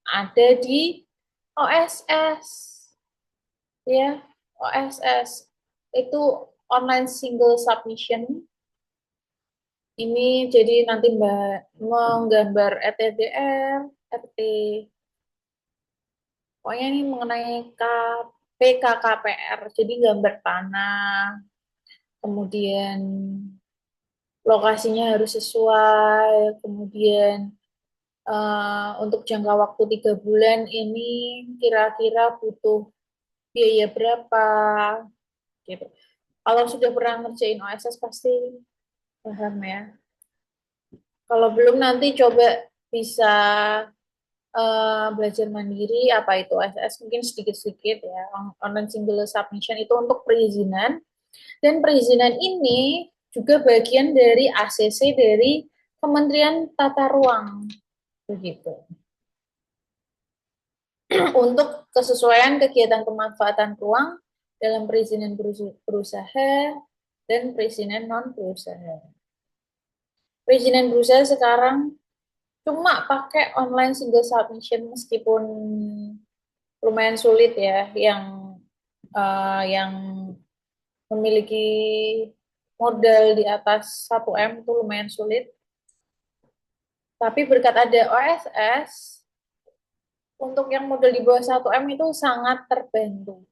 ada di OSS ya. OSS itu online single submission. Ini jadi nanti Mbak menggambar ETDR, RT. Pokoknya ini mengenai PKKPR. Jadi gambar tanah, kemudian lokasinya harus sesuai, kemudian untuk jangka waktu 3 bulan ini kira-kira butuh biaya berapa gitu. Kalau sudah pernah ngerjain OSS pasti paham ya. Kalau belum nanti coba bisa belajar mandiri apa itu OSS, mungkin sedikit-sedikit ya. Online single submission itu untuk perizinan, dan perizinan ini juga bagian dari ACC dari Kementerian Tata Ruang begitu. Untuk kesesuaian kegiatan pemanfaatan ruang dalam perizinan berusaha dan perizinan non berusaha. Perizinan berusaha sekarang cuma pakai online single submission meskipun lumayan sulit ya, yang memiliki modal di atas 1 M itu lumayan sulit. Tapi berkat ada OSS, untuk yang modal di bawah 1 M itu sangat terbantu.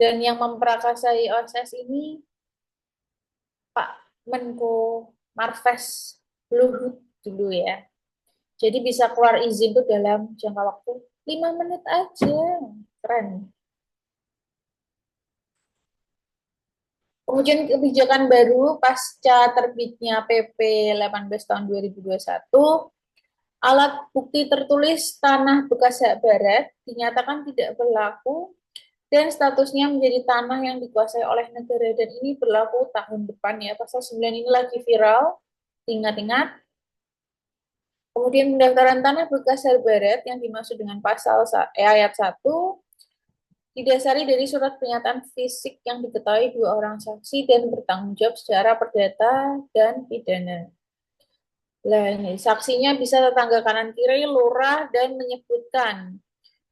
Dan yang memprakarsai OSS ini Pak Menko Marves Luhut dulu ya. Jadi bisa keluar izin tuh dalam jangka waktu 5 menit aja. Keren. Kemudian kebijakan baru pasca terbitnya PP 18 tahun 2021, alat bukti tertulis tanah bekas hak barat dinyatakan tidak berlaku dan statusnya menjadi tanah yang dikuasai oleh negara, dan ini berlaku tahun depan ya. Pasal 9 ini lagi viral, ingat-ingat. Kemudian pendaftaran tanah bekas hak barat yang dimaksud dengan pasal ayat 1 didasari dari surat pernyataan fisik yang diketahui dua orang saksi dan bertanggung jawab secara perdata dan pidana. Lah ini saksinya bisa tetangga kanan kiri, lurah dan menyebutkan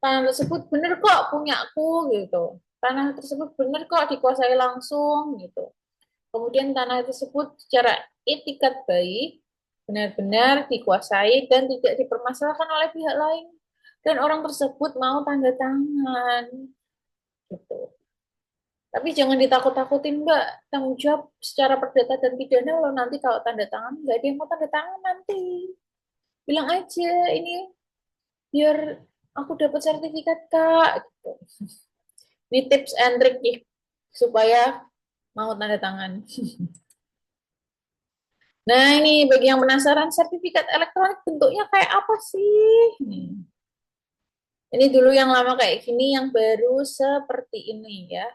tanah tersebut benar kok punyaku gitu. Tanah tersebut benar kok dikuasai langsung gitu. Kemudian tanah tersebut secara etikat baik benar-benar dikuasai dan tidak dipermasalahkan oleh pihak lain dan orang tersebut mau tanda tangan gitu. Tapi jangan ditakut-takutin Mbak, tanggung jawab secara perdata dan pidana loh nanti kalau tanda tangan nggak ada yang mau tanda tangan nanti. Bilang aja ini biar aku dapat sertifikat Kak gitu. Ini tips and trick nih supaya mau tanda tangan. Nah, ini bagi yang penasaran sertifikat elektronik bentuknya kayak apa sih? Ini dulu yang lama kayak gini, yang baru seperti ini ya.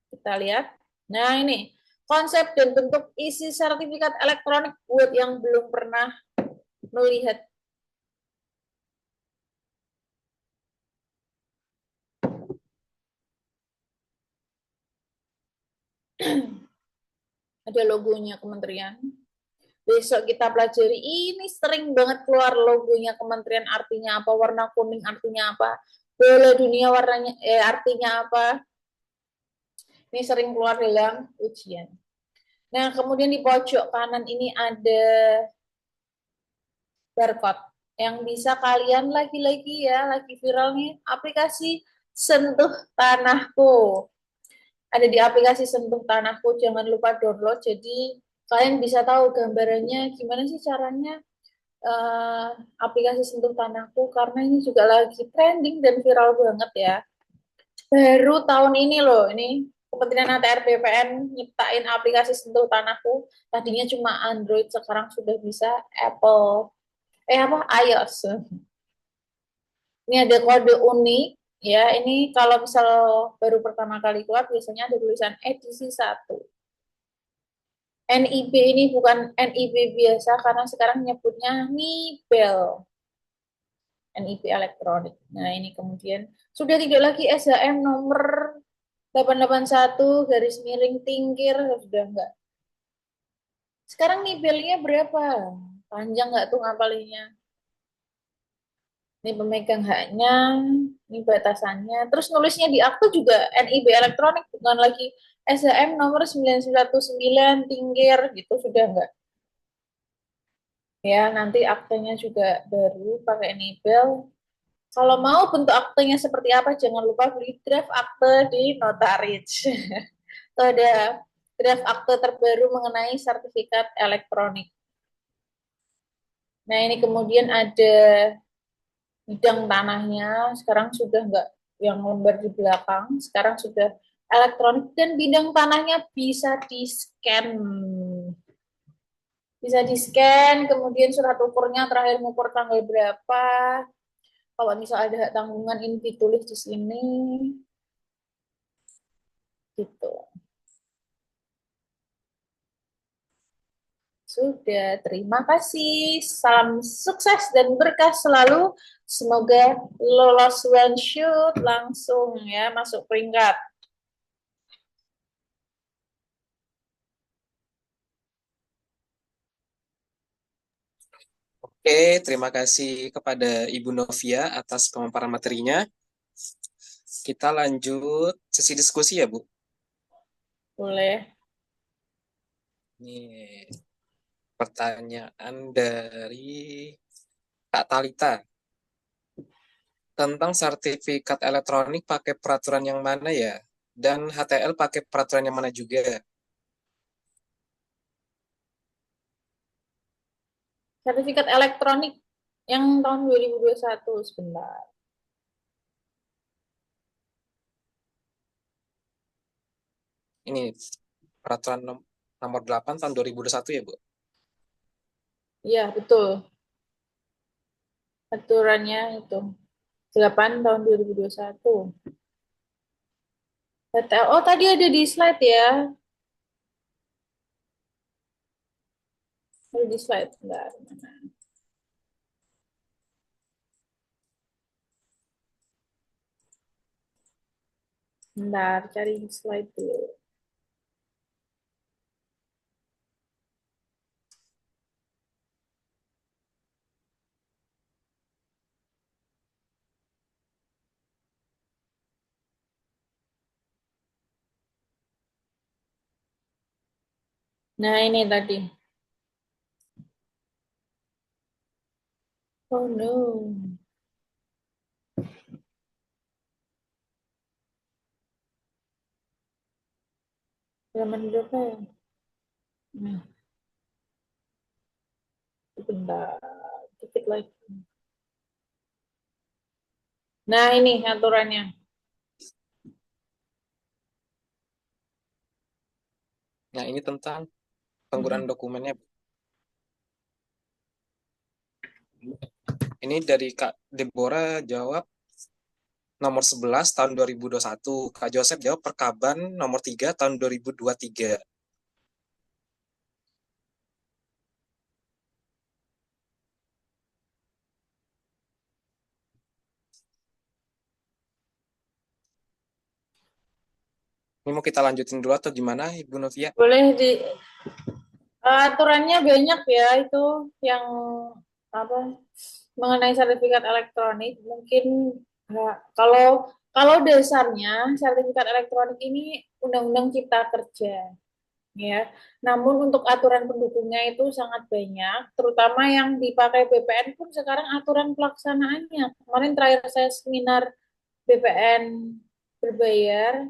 Kita lihat. Nah, ini konsep dan bentuk isi sertifikat elektronik buat yang belum pernah melihat. Ada logonya kementerian. Besok kita pelajari, ini sering banget keluar logonya kementerian artinya apa, warna kuning artinya apa, bola dunia warnanya artinya apa. Ini sering keluar dalam ujian. Nah, kemudian di pojok kanan ini ada barcode yang bisa kalian lagi-lagi ya, lagi viral nih, aplikasi Sentuh Tanahku. Ada di aplikasi Sentuh Tanahku, jangan lupa download. Jadi kalian bisa tahu gambarannya gimana sih caranya uh, aplikasi Sentuh Tanahku, karena ini juga lagi trending dan viral banget ya. Baru tahun ini loh, ini Kementerian ATR BPN nyiptain aplikasi Sentuh Tanahku. Tadinya cuma Android, sekarang sudah bisa Apple. iOS. Ini ada kode unik ya. Ini kalau misal baru pertama kali keluar biasanya ada tulisan edisi 1. NIB ini bukan NIB biasa karena sekarang nyebutnya NIBEL. NIB elektronik. Nah, ini kemudian sudah tidak lagi SHM nomor 881 garis miring tingkir, sudah enggak. Sekarang NIBEL-nya berapa? Panjang nggak tuh ngapalinnya? Ini pemegang haknya, ini batasannya. Terus nulisnya di akte juga NIB elektronik, bukan lagi SHM nomor 919 tingkir gitu, sudah enggak. Ya, nanti aktenya juga baru pakai NIBEL. Kalau mau bentuk aktenya seperti apa, jangan lupa beli draft akte di Notaris. Itu ada draft akte terbaru mengenai sertifikat elektronik. Nah, ini kemudian ada bidang tanahnya, sekarang sudah enggak yang lembar di belakang, sekarang sudah elektronik dan bidang tanahnya bisa di-scan. Bisa di-scan, kemudian surat ukurnya terakhir mengukur tanggal berapa. Kalau misal ada hak tanggungan ini ditulis di sini. Gitu. Sudah, terima kasih. Salam sukses dan berkah selalu. Semoga lolos one shoot langsung ya masuk peringkat. Oke, terima kasih kepada Ibu Novia atas pemaparan materinya. Kita lanjut sesi diskusi ya, Bu. Boleh. Ini pertanyaan dari Kak Talita. Tentang sertifikat elektronik pakai peraturan yang mana ya? Dan HTL pakai peraturan yang mana juga? Sertifikat elektronik yang tahun 2021 sebentar. Ini peraturan nomor 8 tahun 2021 ya, Bu? Iya, betul. Aturannya itu 8 tahun 2021. Oh, tadi ada di slide ya. Ada di slide. Bentar. Bentar, cari slide dulu. Nah, ini tadi. Oh no. Halaman berapa ya? Nah, bentar. Dikit lagi. Nah, ini aturannya. Nah, ini tentang penggunaan dokumennya. Ini dari Kak Deborah jawab nomor 11 tahun 2021. Kak Joseph jawab Perkaban nomor 3 tahun 2023. Ini mau kita lanjutin dulu atau gimana, Ibu Novia? Boleh di aturannya banyak ya itu yang apa mengenai sertifikat elektronik. Mungkin kalau kalau dasarnya sertifikat elektronik ini Undang-Undang Cipta Kerja ya. Namun untuk aturan pendukungnya itu sangat banyak, terutama yang dipakai BPN pun sekarang aturan pelaksanaannya. Kemarin terakhir saya seminar BPN berbayar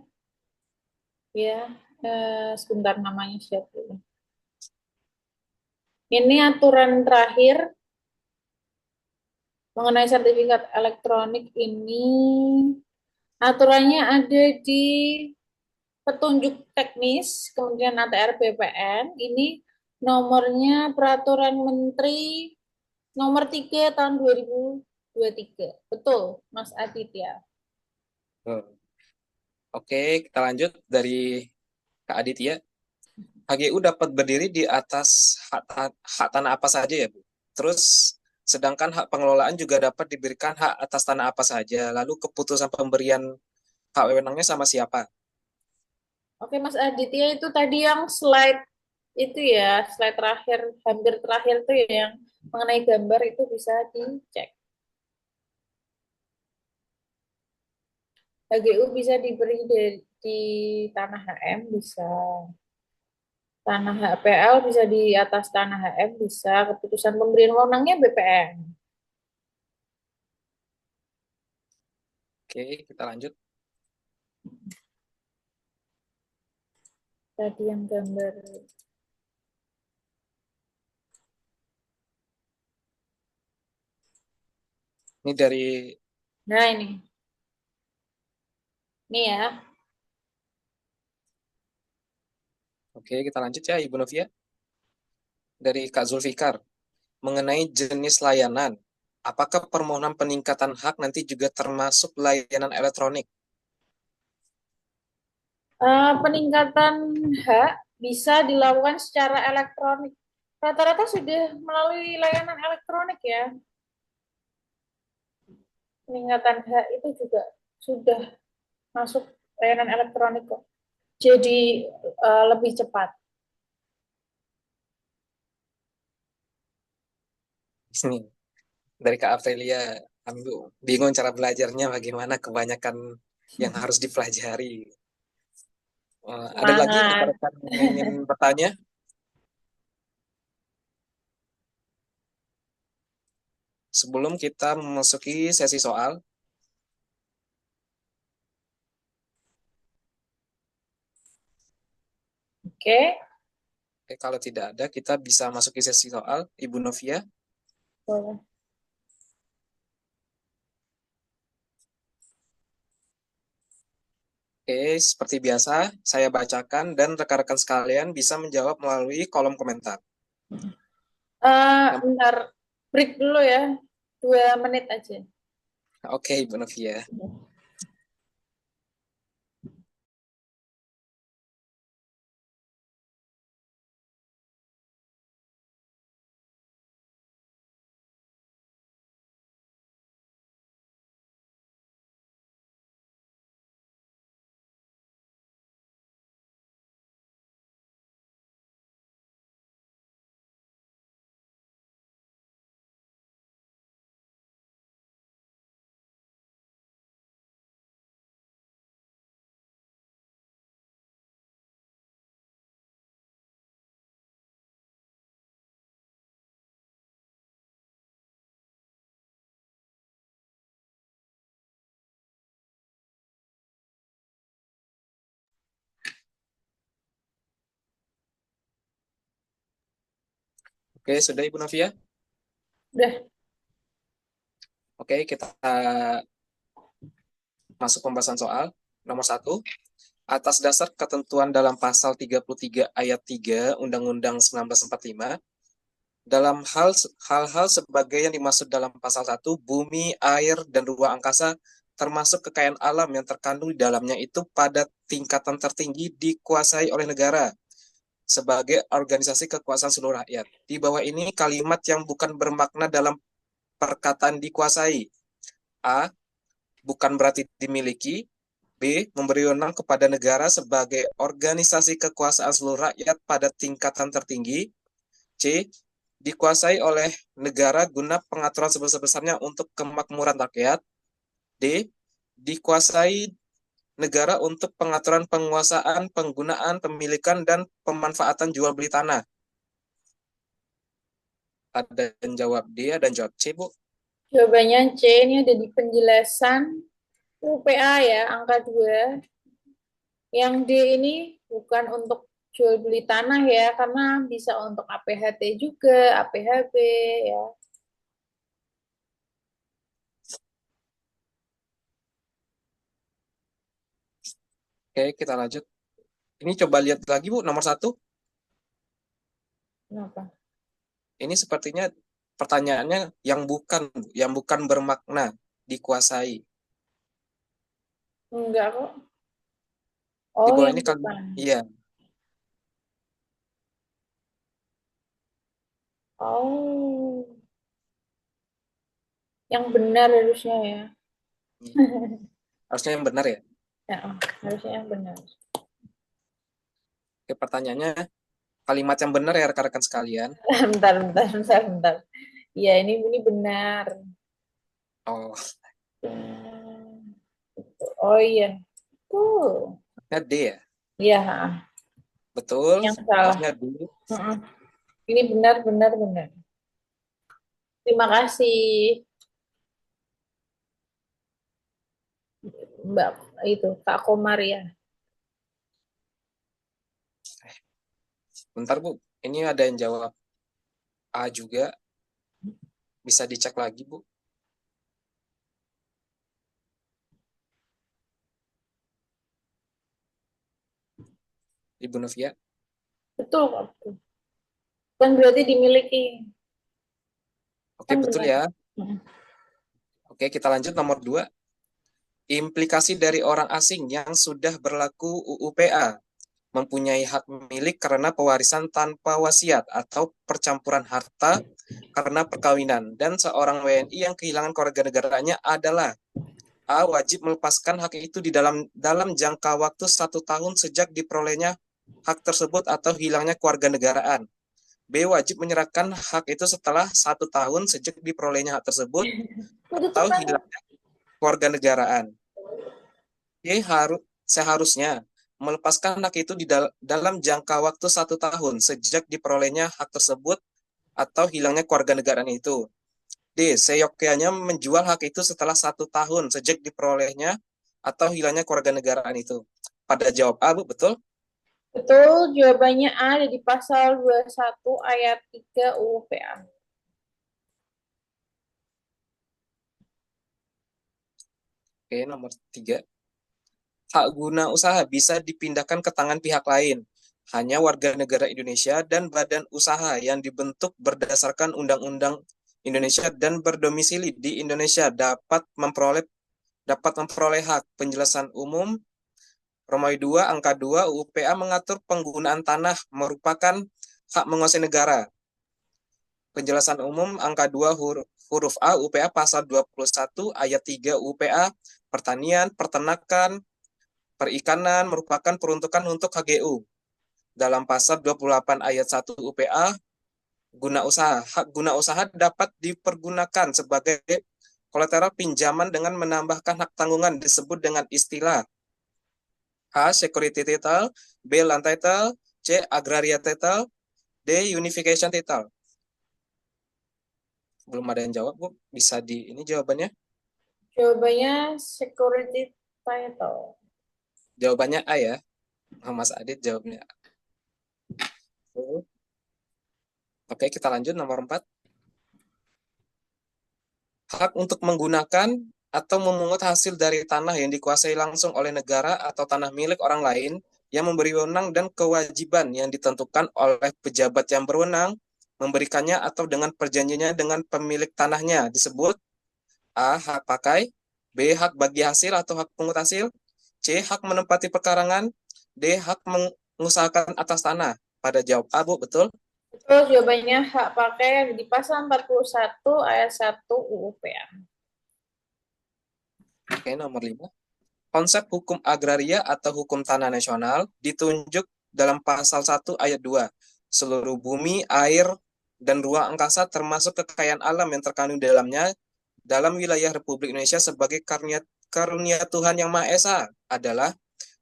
ya, sebentar namanya siapa. Ini aturan terakhir mengenai sertifikat elektronik ini. Aturannya ada di petunjuk teknis Kementerian ATR BPN. Ini nomornya Peraturan Menteri nomor 3 tahun 2023. Betul, Mas Aditya. Oke, kita lanjut dari Kak Aditya. HGU dapat berdiri di atas hak tanah apa saja ya, Bu? Terus, sedangkan hak pengelolaan juga dapat diberikan hak atas tanah apa saja. Lalu keputusan pemberian hak wewenangnya sama siapa? Oke, Mas Aditya itu tadi yang slide itu ya, slide terakhir, hampir terakhir tuh ya, yang mengenai gambar itu bisa dicek. HGU bisa diberi di tanah HM, bisa. Tanah HPL bisa di atas tanah HM, bisa. Keputusan pemberian wewenangnya BPN. Oke, kita lanjut. Tadi yang gambar. Ini dari, Nah, ini. Ini ya. oke, kita lanjut ya, Ibu Novia. Dari Kak Zulfikar. Mengenai jenis layanan, apakah permohonan peningkatan hak nanti juga termasuk layanan elektronik? Peningkatan hak bisa dilakukan secara elektronik. Rata-rata sudah melalui layanan elektronik ya. Peningkatan hak itu juga sudah masuk layanan elektronik kok. Jadi lebih cepat. Ini dari Kak Aprilia, ambil bingung cara belajarnya bagaimana, kebanyakan yang harus dipelajari. Ada lagi Semangat. rekan-rekan yang ingin bertanya sebelum kita memasuki sesi soal? Oke. Oke, kalau tidak ada, kita bisa masuki sesi soal. Ibu Novia. Boleh. Oke, seperti biasa, saya bacakan dan rekan-rekan sekalian bisa menjawab melalui kolom komentar. Yang- Bentar, break dulu ya. 2 menit aja. Oke, Ibu Novia. Oke, sudah Ibu Novia? Udah. Oke, kita masuk pembahasan soal. Nomor satu, atas dasar ketentuan dalam pasal 33 ayat 3 Undang-Undang 1945, dalam hal-hal sebagai yang dimaksud dalam pasal satu, bumi, air, dan ruang angkasa, termasuk kekayaan alam yang terkandung di dalamnya itu pada tingkatan tertinggi dikuasai oleh negara sebagai organisasi kekuasaan seluruh rakyat. Di bawah ini kalimat yang bukan bermakna dalam perkataan dikuasai. A. Bukan berarti dimiliki. B. Memberi wewenang kepada negara sebagai organisasi kekuasaan seluruh rakyat pada tingkatan tertinggi. C. Dikuasai oleh negara guna pengaturan sebesar-besarnya untuk kemakmuran rakyat. D. Dikuasai negara untuk pengaturan penguasaan, penggunaan, pemilikan, dan pemanfaatan jual beli tanah. Ada yang jawab D, ada yang jawab C, Bu. Jawabannya C, ini ada di penjelasan UPA ya, angka 2. Yang D ini bukan untuk jual beli tanah ya, karena bisa untuk APHT juga, APHB ya. Oke, kita lanjut. Ini coba lihat lagi, Bu, nomor satu. Kenapa? Ini sepertinya pertanyaannya yang bukan bermakna dikuasai. Enggak kok. Di Oh, bawah yang ini kan, bukan. iya, Oh, yang benar harusnya ya. harusnya yang benar ya. Ya, harusnya yang benar. Oke, pertanyaannya, kalimat yang benar ya rekan-rekan sekalian. Bentar. Ya, ini benar. Oh, Hmm, Oh iya, tuh. D ya. Iya, Betul, yang salah. harusnya D. Mm-mm. Ini benar. Terima kasih, Mbak itu Kak Komaria. Bentar, Bu. Ini ada yang jawab A juga. Bisa dicek lagi, Bu. Ibu Novia. Betul kok. Kan berarti dimiliki. Oke, Kan betul benar. ya. Mm. Oke, kita lanjut nomor 2. Implikasi dari orang asing yang sudah berlaku UUPA mempunyai hak milik karena pewarisan tanpa wasiat atau percampuran harta karena perkawinan, dan seorang WNI yang kehilangan keluarga negaranya adalah A. Wajib melepaskan hak itu di dalam jangka waktu 1 tahun sejak diperolehnya hak tersebut atau hilangnya keluarga negaraan. B. Wajib menyerahkan hak itu setelah 1 tahun sejak diperolehnya hak tersebut Udah atau tepat. hilangnya keluarga negaraan. C. Seharusnya melepaskan hak itu di dalam jangka waktu 1 tahun sejak diperolehnya hak tersebut atau hilangnya keluarga negaraan itu. D. Seyogyanya menjual hak itu setelah 1 tahun sejak diperolehnya atau hilangnya keluarga negaraan itu. Pada jawab A, Bu, betul? Betul, jawabannya A ada di pasal 21 ayat 3 UU PA. Oke, nomor 3. Hak guna usaha bisa dipindahkan ke tangan pihak lain. Hanya warga negara Indonesia dan badan usaha yang dibentuk berdasarkan Undang-Undang Indonesia dan berdomisili di Indonesia dapat memperoleh hak. Penjelasan umum Romawi 2 angka 2 UUPA mengatur penggunaan tanah merupakan hak menguasai negara. Penjelasan umum angka 2 huruf A UPA pasal 21 ayat 3 UPA pertanian, peternakan, perikanan merupakan peruntukan untuk HGU. Dalam pasal 28 ayat 1 UPA guna usaha. Hak guna usaha dapat dipergunakan sebagai kolateral pinjaman dengan menambahkan hak tanggungan disebut dengan istilah A. Security title, B. Land title, C. Agraria title, D. Unification title. Belum ada yang jawab, Bu. Bisa di ini jawabannya. Jawabannya security title. Jawabannya A ya. Mas Adit jawabnya A. Oke, kita lanjut nomor 4. Hak untuk menggunakan atau memungut hasil dari tanah yang dikuasai langsung oleh negara atau tanah milik orang lain yang memberi wewenang dan kewajiban yang ditentukan oleh pejabat yang berwenang memberikannya atau dengan perjanjiannya dengan pemilik tanahnya disebut A. Hak pakai, B. Hak bagi hasil atau hak pungut hasil, C. Hak menempati pekarangan, D. Hak mengusahakan atas tanah. Pada jawab A, Bu, betul? Betul, jawabannya hak pakai yang di pasal 41 ayat 1 UU PA. Oke, nomor 5. Konsep hukum agraria atau hukum tanah nasional ditunjuk dalam pasal 1 ayat 2. Seluruh bumi, air, dan ruang angkasa termasuk kekayaan alam yang terkandung di dalamnya dalam wilayah Republik Indonesia sebagai karunia Tuhan Yang Maha Esa adalah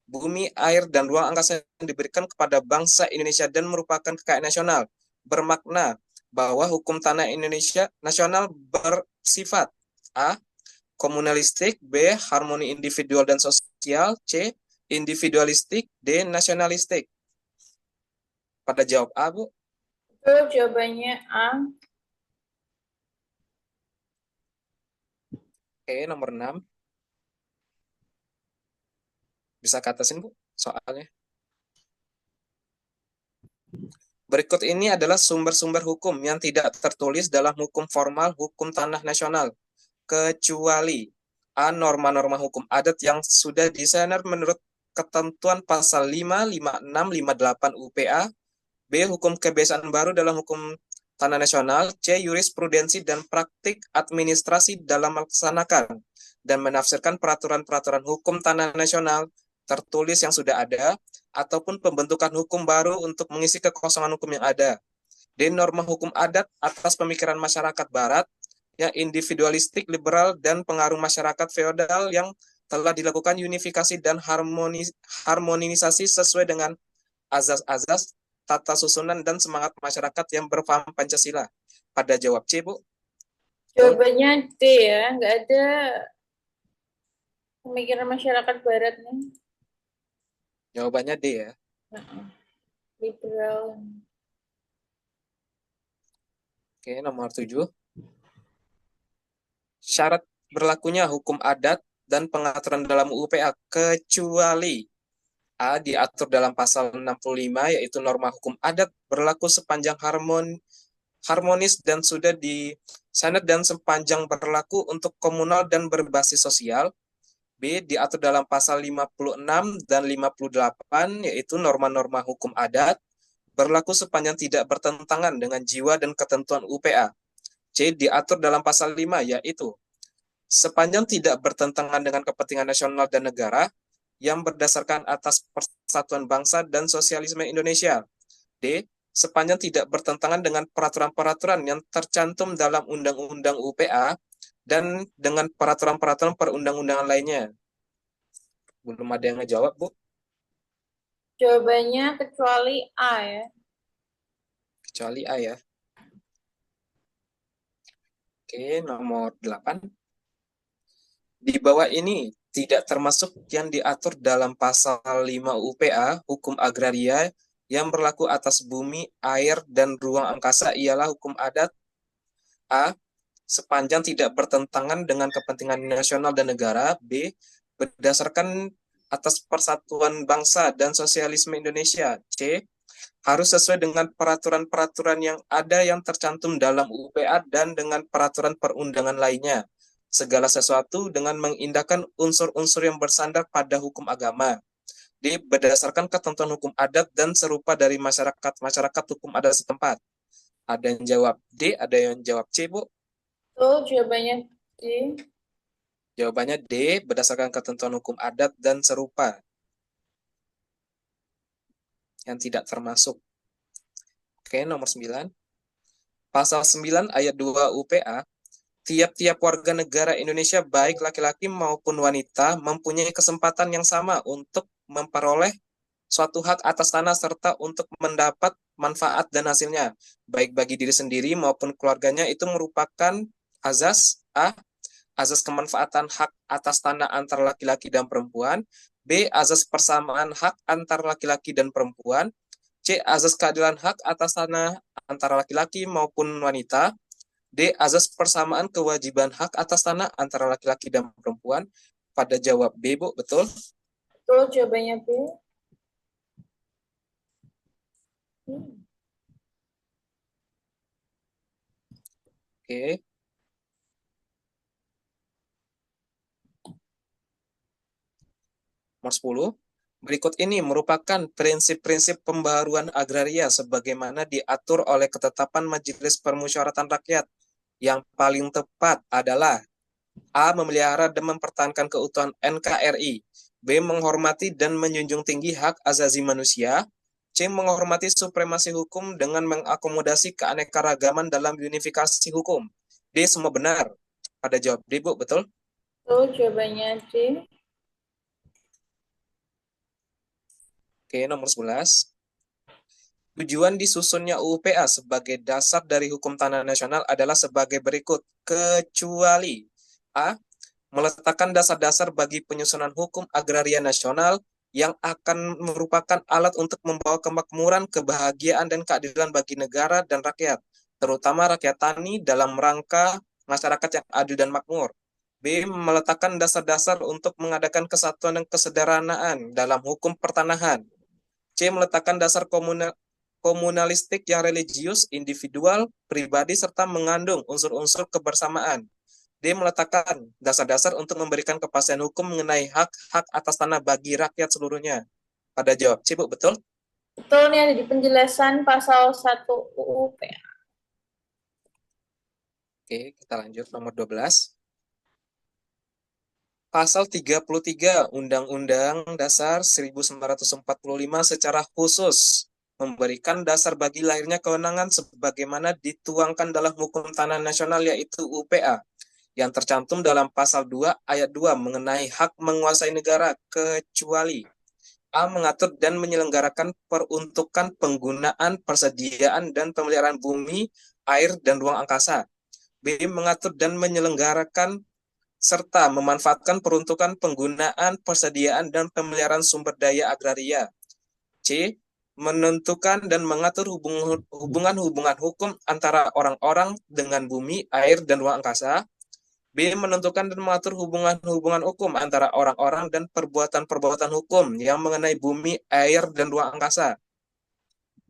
bumi, air, dan ruang angkasa yang diberikan kepada bangsa Indonesia dan merupakan kekayaan nasional. Bermakna bahwa hukum tanah Indonesia nasional bersifat A. Komunalistik, B. Harmoni individual dan sosial, C. Individualistik, D. Nasionalistik. Pada jawab A, Bu. Betul, jawabannya A. Oke, nomor 6. Bisa katasin, Bu, soalnya. Berikut ini adalah sumber-sumber hukum yang tidak tertulis dalam hukum formal hukum tanah nasional, kecuali A. Norma-norma hukum adat yang sudah disenar menurut ketentuan pasal 5, 56, 58 UPA, B. Hukum kebiasaan baru dalam hukum tanah nasional, C. Jurisprudensi dan praktik administrasi dalam melaksanakan dan menafsirkan peraturan-peraturan hukum tanah nasional tertulis yang sudah ada, ataupun pembentukan hukum baru untuk mengisi kekosongan hukum yang ada. D. Norma hukum adat atas pemikiran masyarakat barat yang individualistik, liberal, dan pengaruh masyarakat feodal yang telah dilakukan unifikasi dan harmonisasi sesuai dengan azas-azas, tata susunan, dan semangat masyarakat yang berpaham Pancasila. Pada jawab C, Bu. Jawabannya D ya, nggak ada pemikiran masyarakat barat nih. Jawabannya D ya. Liberal. Oke, nomor 7. Syarat berlakunya hukum adat dan pengaturan dalam UPA kecuali A. Diatur dalam pasal 65 yaitu norma hukum adat berlaku sepanjang harmonis dan sudah disanad dan sepanjang berlaku untuk komunal dan berbasis sosial. B. Diatur dalam pasal 56 dan 58 yaitu norma-norma hukum adat berlaku sepanjang tidak bertentangan dengan jiwa dan ketentuan UPA. C. Diatur dalam pasal 5 yaitu sepanjang tidak bertentangan dengan kepentingan nasional dan negara yang berdasarkan atas persatuan bangsa dan sosialisme Indonesia. D. Sepanjang tidak bertentangan dengan peraturan-peraturan yang tercantum dalam Undang-Undang UPA dan dengan peraturan-peraturan perundang-undangan lainnya. Belum ada yang ngejawab, Bu. Jawabannya kecuali A ya. Kecuali A ya. Oke, nomor 8. Di bawah ini tidak termasuk yang diatur dalam pasal 5 UPA, hukum agraria yang berlaku atas bumi, air, dan ruang angkasa ialah hukum adat A. Sepanjang tidak bertentangan dengan kepentingan nasional dan negara. B. Berdasarkan atas persatuan bangsa dan sosialisme Indonesia. C. Harus sesuai dengan peraturan-peraturan yang ada yang tercantum dalam UPA dan dengan peraturan perundangan lainnya. Segala sesuatu dengan mengindahkan unsur-unsur yang bersandar pada hukum agama. D. Berdasarkan ketentuan hukum adat dan serupa dari masyarakat hukum adat setempat. Ada yang jawab D, ada yang jawab C, Bu. Betul, jawabannya D. Jawabannya D, berdasarkan ketentuan hukum adat dan serupa. Yang tidak termasuk. Oke, nomor 9. Pasal 9 ayat 2 UPA, tiap-tiap warga negara Indonesia baik laki-laki maupun wanita mempunyai kesempatan yang sama untuk memperoleh suatu hak atas tanah serta untuk mendapat manfaat dan hasilnya, baik bagi diri sendiri maupun keluarganya. Itu merupakan azas A. Azas kemanfaatan hak atas tanah antar laki-laki dan perempuan. B. Azas persamaan hak antar laki-laki dan perempuan. C. Azas keadilan hak atas tanah antara laki-laki maupun wanita. D. Azas persamaan kewajiban hak atas tanah antara laki-laki dan perempuan. Pada jawab B, Bu, betul? Betul, jawabannya B. Oke. Nomor 10. Berikut ini merupakan prinsip-prinsip pembaharuan agraria sebagaimana diatur oleh ketetapan Majelis Permusyawaratan Rakyat. Yang paling tepat adalah A. Memelihara dan mempertahankan keutuhan NKRI. B. Menghormati dan menjunjung tinggi hak asasi manusia. C. Menghormati supremasi hukum dengan mengakomodasi keanekaragaman dalam unifikasi hukum. D. Semua benar. Pada jawab D, Bu, betul? Betul, jawabannya D. Oke, nomor 11. Tujuan disusunnya UU-PA sebagai dasar dari hukum tanah nasional adalah sebagai berikut, kecuali A. Meletakkan dasar-dasar bagi penyusunan hukum agraria nasional yang akan merupakan alat untuk membawa kemakmuran, kebahagiaan, dan keadilan bagi negara dan rakyat, terutama rakyat tani dalam rangka masyarakat yang adil dan makmur. B. Meletakkan dasar-dasar untuk mengadakan kesatuan dan kesederhanaan dalam hukum pertanahan. C. Meletakkan dasar komunalistik yang religius, individual, pribadi, serta mengandung unsur-unsur kebersamaan. D. Meletakkan dasar-dasar untuk memberikan kepastian hukum mengenai hak-hak atas tanah bagi rakyat seluruhnya. Pada jawab C, Bu, betul? Betul, nih ada di penjelasan pasal 1 UU PA. Oke, kita lanjut nomor 12. Pasal 33 Undang-Undang Dasar 1945 secara khusus memberikan dasar bagi lahirnya kewenangan sebagaimana dituangkan dalam hukum tanah nasional yaitu UPA yang tercantum dalam pasal 2 ayat 2 mengenai hak menguasai negara kecuali A. Mengatur dan menyelenggarakan peruntukan penggunaan, persediaan, dan pemeliharaan bumi, air, dan ruang angkasa. B. Mengatur dan menyelenggarakan serta memanfaatkan peruntukan penggunaan, persediaan, dan pemeliharaan sumber daya agraria. C. Menentukan dan mengatur hubungan-hubungan hukum antara orang-orang dengan bumi, air, dan ruang angkasa. B. Menentukan dan mengatur hubungan-hubungan hukum antara orang-orang dan perbuatan-perbuatan hukum yang mengenai bumi, air, dan ruang angkasa.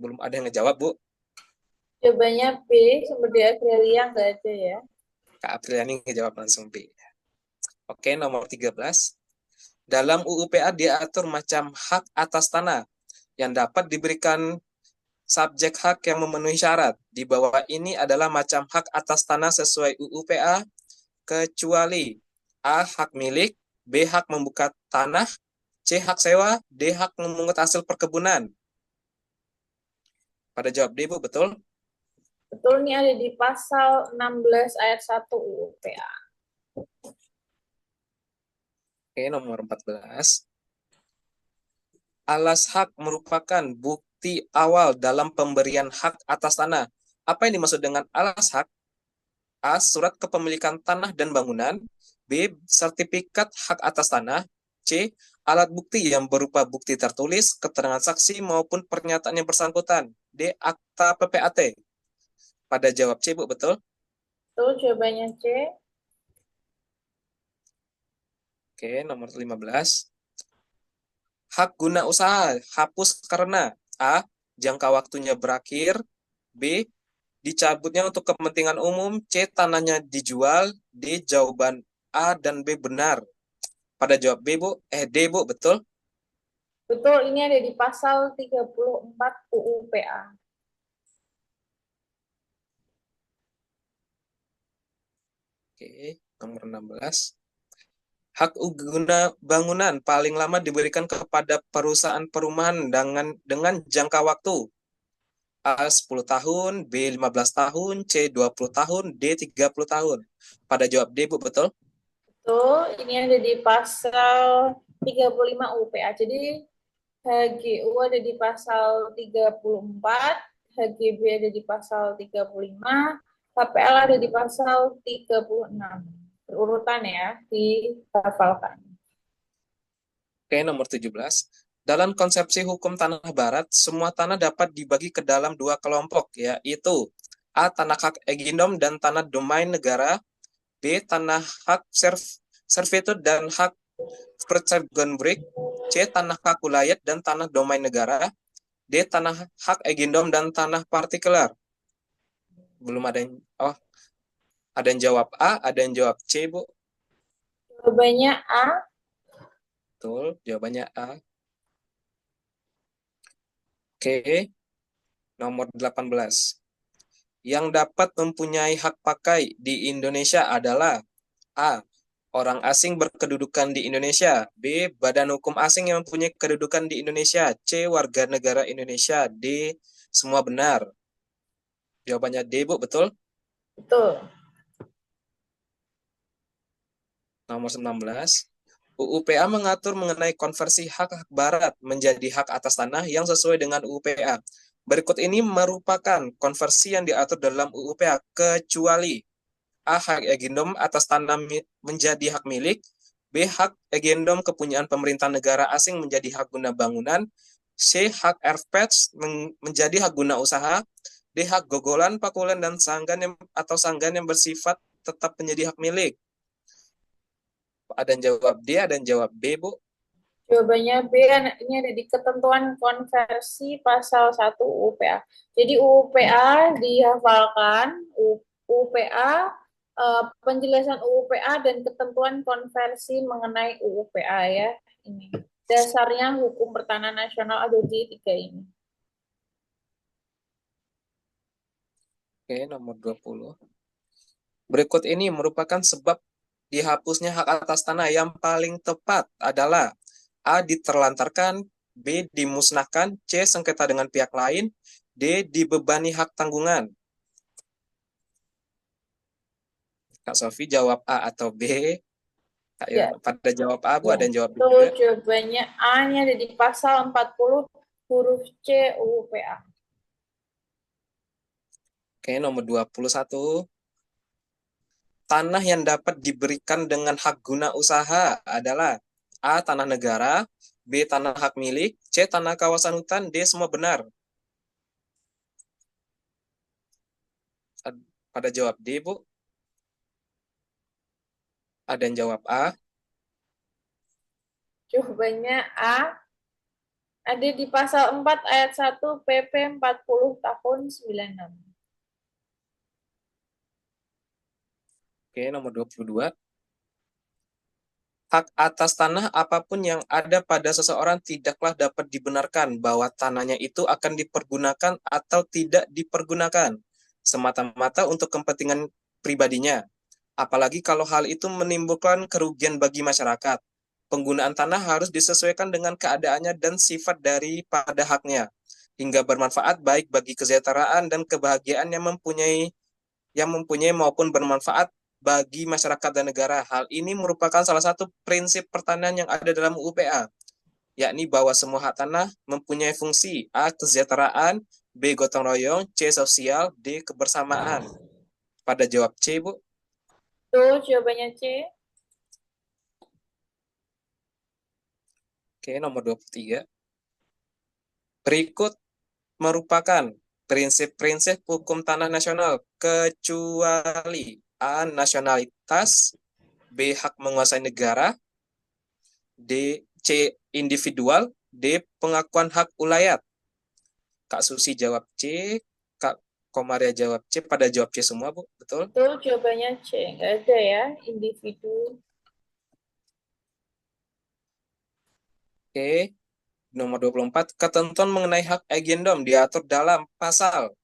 Belum ada yang ngejawab, Bu. Jawabannya B, sumber daya agraria nggak ada ya. Kak Apriliani ngejawab langsung B. Oke, nomor 13. Dalam UU-PA diatur macam hak atas tanah yang dapat diberikan subjek hak yang memenuhi syarat. Di bawah ini adalah macam hak atas tanah sesuai UU-PA kecuali A. Hak milik, B. Hak membuka tanah, C. Hak sewa, D. Hak memungut hasil perkebunan. Pada jawab D, Bu, betul? Betul, nih ada di pasal 16 ayat 1 UU PA. Oke, nomor 14. Alas hak merupakan bukti awal dalam pemberian hak atas tanah. Apa yang dimaksud dengan alas hak? A. Surat kepemilikan tanah dan bangunan. B. Sertifikat hak atas tanah. C. Alat bukti yang berupa bukti tertulis, keterangan saksi, maupun pernyataan yang bersangkutan. D. Akta PPAT. Pada jawab C, Bu, betul? Betul, jawabannya C. Oke, nomor 15. Hak guna usaha hapus karena A. Jangka waktunya berakhir. B. Dicabutnya untuk kepentingan umum. C. Tanahnya dijual. D. Jawaban A dan B benar. Pada jawab B, Bu. D, Bu, betul? Betul, ini ada di pasal 34 UU PA. Oke, nomor 16. Hak guna bangunan paling lama diberikan kepada perusahaan perumahan dengan jangka waktu A 10 tahun, B 15 tahun, C 20 tahun, D 30 tahun. Pada jawab D, Bu, betul? Betul, ini ada di pasal 35 UU PA. Jadi HGU ada di pasal 34, HGB ada di pasal 35, HPL ada di pasal 36. Berurutan ya, dihafalkan. Oke, nomor 17. Dalam konsepsi hukum tanah barat, semua tanah dapat dibagi ke dalam dua kelompok, yaitu A. Tanah hak egindom dan tanah domain negara, B. Tanah hak servitut dan hak Verzegenbreek, C. Tanah hak wilayah dan tanah domain negara, D. Tanah hak egindom dan tanah partikular. Belum ada yang, ada yang jawab A, ada yang jawab C, Bu. Jawabannya A. Betul, jawabannya A. Oke, nomor 18. Yang dapat mempunyai hak pakai di Indonesia adalah A. Orang asing berkedudukan di Indonesia. B. Badan hukum asing yang mempunyai kedudukan di Indonesia. C. Warga negara Indonesia. D. Semua benar. Jawabannya D, Bu, betul. Betul. Nomor 19. UU PA mengatur mengenai konversi hak-hak barat menjadi hak atas tanah yang sesuai dengan UU PA. Berikut ini merupakan konversi yang diatur dalam UU PA kecuali A. Hak egendom atas tanah menjadi hak milik. B. Hak egendom kepunyaan pemerintah negara asing menjadi hak guna bangunan. C. Hak erfpets menjadi hak guna usaha. D. Hak gogolan, pakulan, dan sanggan yang bersifat tetap menjadi hak milik. Ada yang jawab D, ada yang jawab B, Bu. Jawabannya B, ini ada di ketentuan konversi pasal 1 UU-PA. Jadi UU-PA dihafalkan, UU-PA, penjelasan UU-PA dan ketentuan konversi mengenai UU-PA ya. Ini dasarnya hukum pertanahan nasional ada di tiga ini. Oke, nomor 20. Berikut ini merupakan sebab dihapusnya hak atas tanah yang paling tepat adalah A. Diterlantarkan, B. Dimusnahkan, C. Sengketa dengan pihak lain, D. Dibebani hak tanggungan. Kak Sofi jawab A atau B? Kak Ya, pada jawab A, Bu, ya. ada yang jawab B Itu juga. jawabannya A-nya ada di pasal 40 huruf C UU-PA. Oke, nomor 21. Tanah yang dapat diberikan dengan hak guna usaha adalah A. Tanah negara, B. Tanah hak milik, C. Tanah kawasan hutan, D. Semua benar. Pada jawab D, Bu. Ada yang jawab A. Jawabannya A. Ada di pasal 4 ayat 1 PP 40 tahun 96. Oke, nomor 22. Hak atas tanah apapun yang ada pada seseorang tidaklah dapat dibenarkan bahwa tanahnya itu akan dipergunakan atau tidak dipergunakan semata-mata untuk kepentingan pribadinya. Apalagi kalau hal itu menimbulkan kerugian bagi masyarakat. Penggunaan tanah harus disesuaikan dengan keadaannya dan sifat daripada haknya, hingga bermanfaat baik bagi kesejahteraan dan kebahagiaan yang mempunyai maupun bermanfaat bagi masyarakat dan negara. Hal ini merupakan salah satu prinsip pertanian yang ada dalam UU-PA, yakni bahwa semua hak tanah mempunyai fungsi A. Kesejahteraan, B. Gotong royong, C. Sosial, D. Kebersamaan. Pada jawab C, Bu. Tuh jawabannya C. Oke, nomor 23. Berikut merupakan prinsip-prinsip hukum tanah nasional kecuali A. Nasionalitas, B. Hak menguasai negara, D. C. Individual, D. Pengakuan hak ulayat. Kak Susi jawab C, Kak Komaria jawab C, pada jawab C semua, Bu. Betul? Tuh jawabannya C. Nggak ada ya, individu. Oke, nomor 24. Ketentuan mengenai hak agendom diatur dalam pasal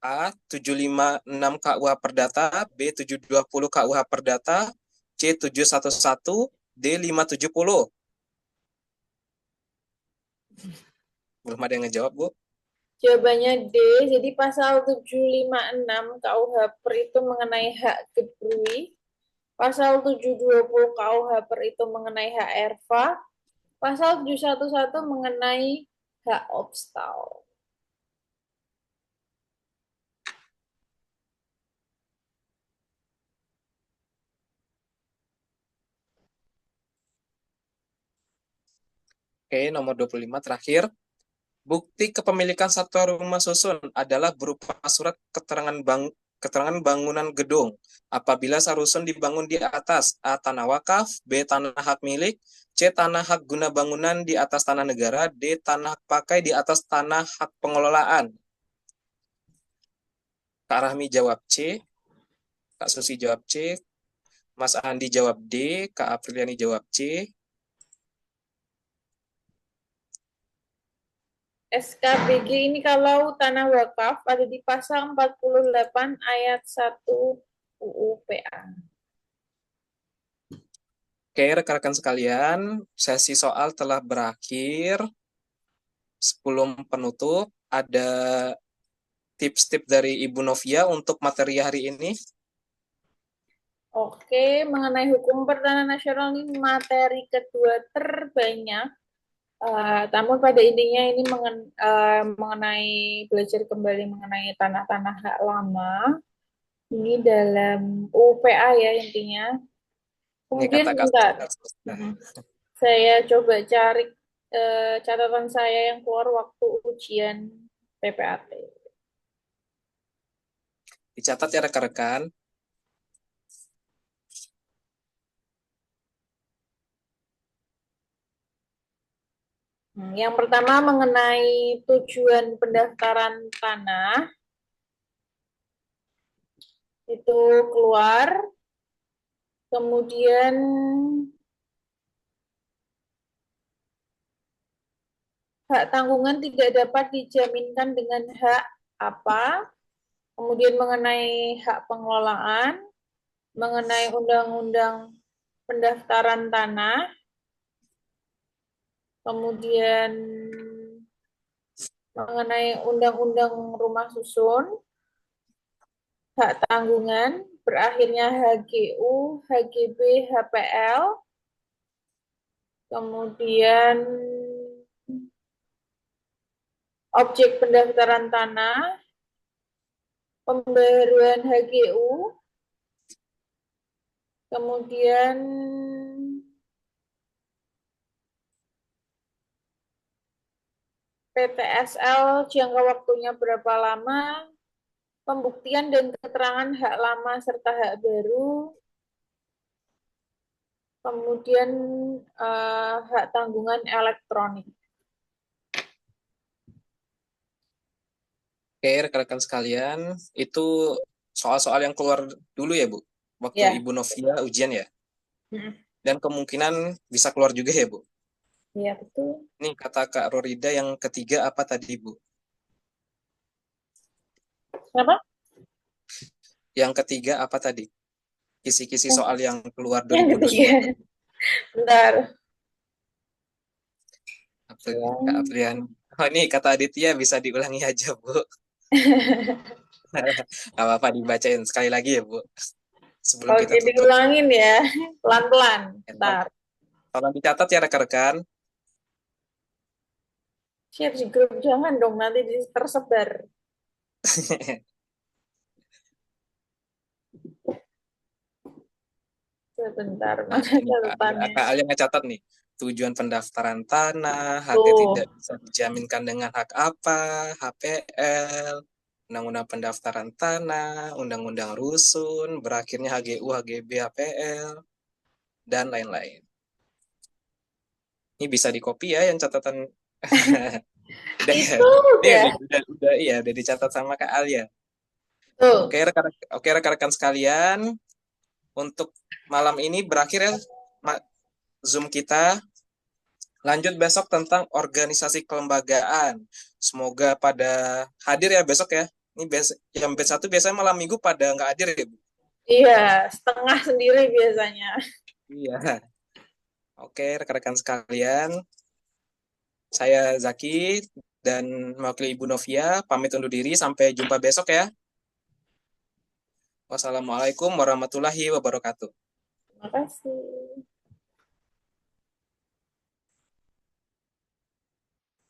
A. 756 KUH Perdata, B. 720 KUH Perdata, C. 711, D. 570. Belum ada yang ngejawab, Bu. Jawabannya D. Jadi pasal 756 KUH Per itu mengenai hak Gebrui. Pasal 720 KUH Per itu mengenai hak erfa. Pasal 711 mengenai hak obstal. Oke, nomor 25 terakhir. Bukti kepemilikan satu rumah susun adalah berupa surat keterangan bangunan gedung. Apabila sarusun dibangun di atas A. Tanah wakaf, B. Tanah hak milik, C. Tanah hak guna bangunan di atas tanah negara, D. Tanah hak pakai di atas tanah hak pengelolaan. Kak Rahmi jawab C, Kak Susi jawab C, Mas Andi jawab D, Kak Apriliani jawab C. SKBG ini kalau tanah wakaf ada di pasal 48 ayat 1 UU PA. Oke, rekan-rekan sekalian, sesi soal telah berakhir. Sebelum penutup, ada tips-tips dari Ibu Novia untuk materi hari ini. Oke, mengenai hukum pertanahan nasional ini materi kedua terbanyak. Namun pada intinya ini mengenai belajar kembali mengenai tanah-tanah hak lama. Ini dalam UPA ya intinya. Ini Kemudian kata Kak bentar, Nah, saya coba cari catatan saya yang keluar waktu ujian PPAT. dicatat ya rekan-rekan. Yang pertama mengenai tujuan pendaftaran tanah itu keluar, kemudian hak tanggungan tidak dapat dijaminkan dengan hak apa, kemudian mengenai hak pengelolaan, mengenai undang-undang pendaftaran tanah, kemudian mengenai undang-undang rumah susun, hak tanggungan, berakhirnya HGU, HGB, HPL, kemudian objek pendaftaran tanah, pembaruan HGU, kemudian PTSL jangka waktunya berapa lama, pembuktian dan keterangan hak lama serta hak baru, kemudian hak tanggungan elektronik. Oke, rekan-rekan sekalian, itu soal-soal yang keluar dulu ya, Bu. Waktu Ya. Ibu Novia ujian ya. Hmm. Dan kemungkinan bisa keluar juga ya, Bu. Ya, betul. Nih kata Kak Rorida yang ketiga apa tadi, Bu? Kenapa? Yang ketiga apa tadi? Kisi-kisi soal yang keluar Yang 2022. ketiga. Bentar. Kak Yang... Aprian. Oh, ini kata Aditya bisa diulangi aja, Bu. Gak apa-apa dibacain sekali lagi ya, Bu. Sebelum kita Oke, tutup. diulangin ya. Pelan-pelan. Bentar. Tolong dicatat ya rekan-rekan. Share di grup. Jangan dong, nanti tersebar. Sebentar, Nah, mana ini catatannya? Kak Alia ngecatat nih. Tujuan pendaftaran tanah, haknya tidak Tuh. bisa dijaminkan dengan hak apa, HPL, Undang-Undang Pendaftaran Tanah, Undang-Undang Rusun, berakhirnya HGU, HGB, HPL, dan lain-lain. Ini bisa di-copy ya yang catatan. Udah ya. Itu Ini udah. udah dicatat sama Kak Alia. Tuh. Oke rekan-rekan sekalian, untuk malam ini berakhir ya Zoom kita. Lanjut besok tentang organisasi kelembagaan. Semoga pada hadir ya besok ya. Ini yang batch 1 biasanya malam minggu pada nggak hadir ya, Bu? Iya, setengah sendiri biasanya. Iya. Oke, rekan-rekan sekalian. Saya Zaki dan mewakili Ibu Novia. Pamit undur diri. Sampai jumpa besok ya. Wassalamualaikum warahmatullahi wabarakatuh. Terima kasih.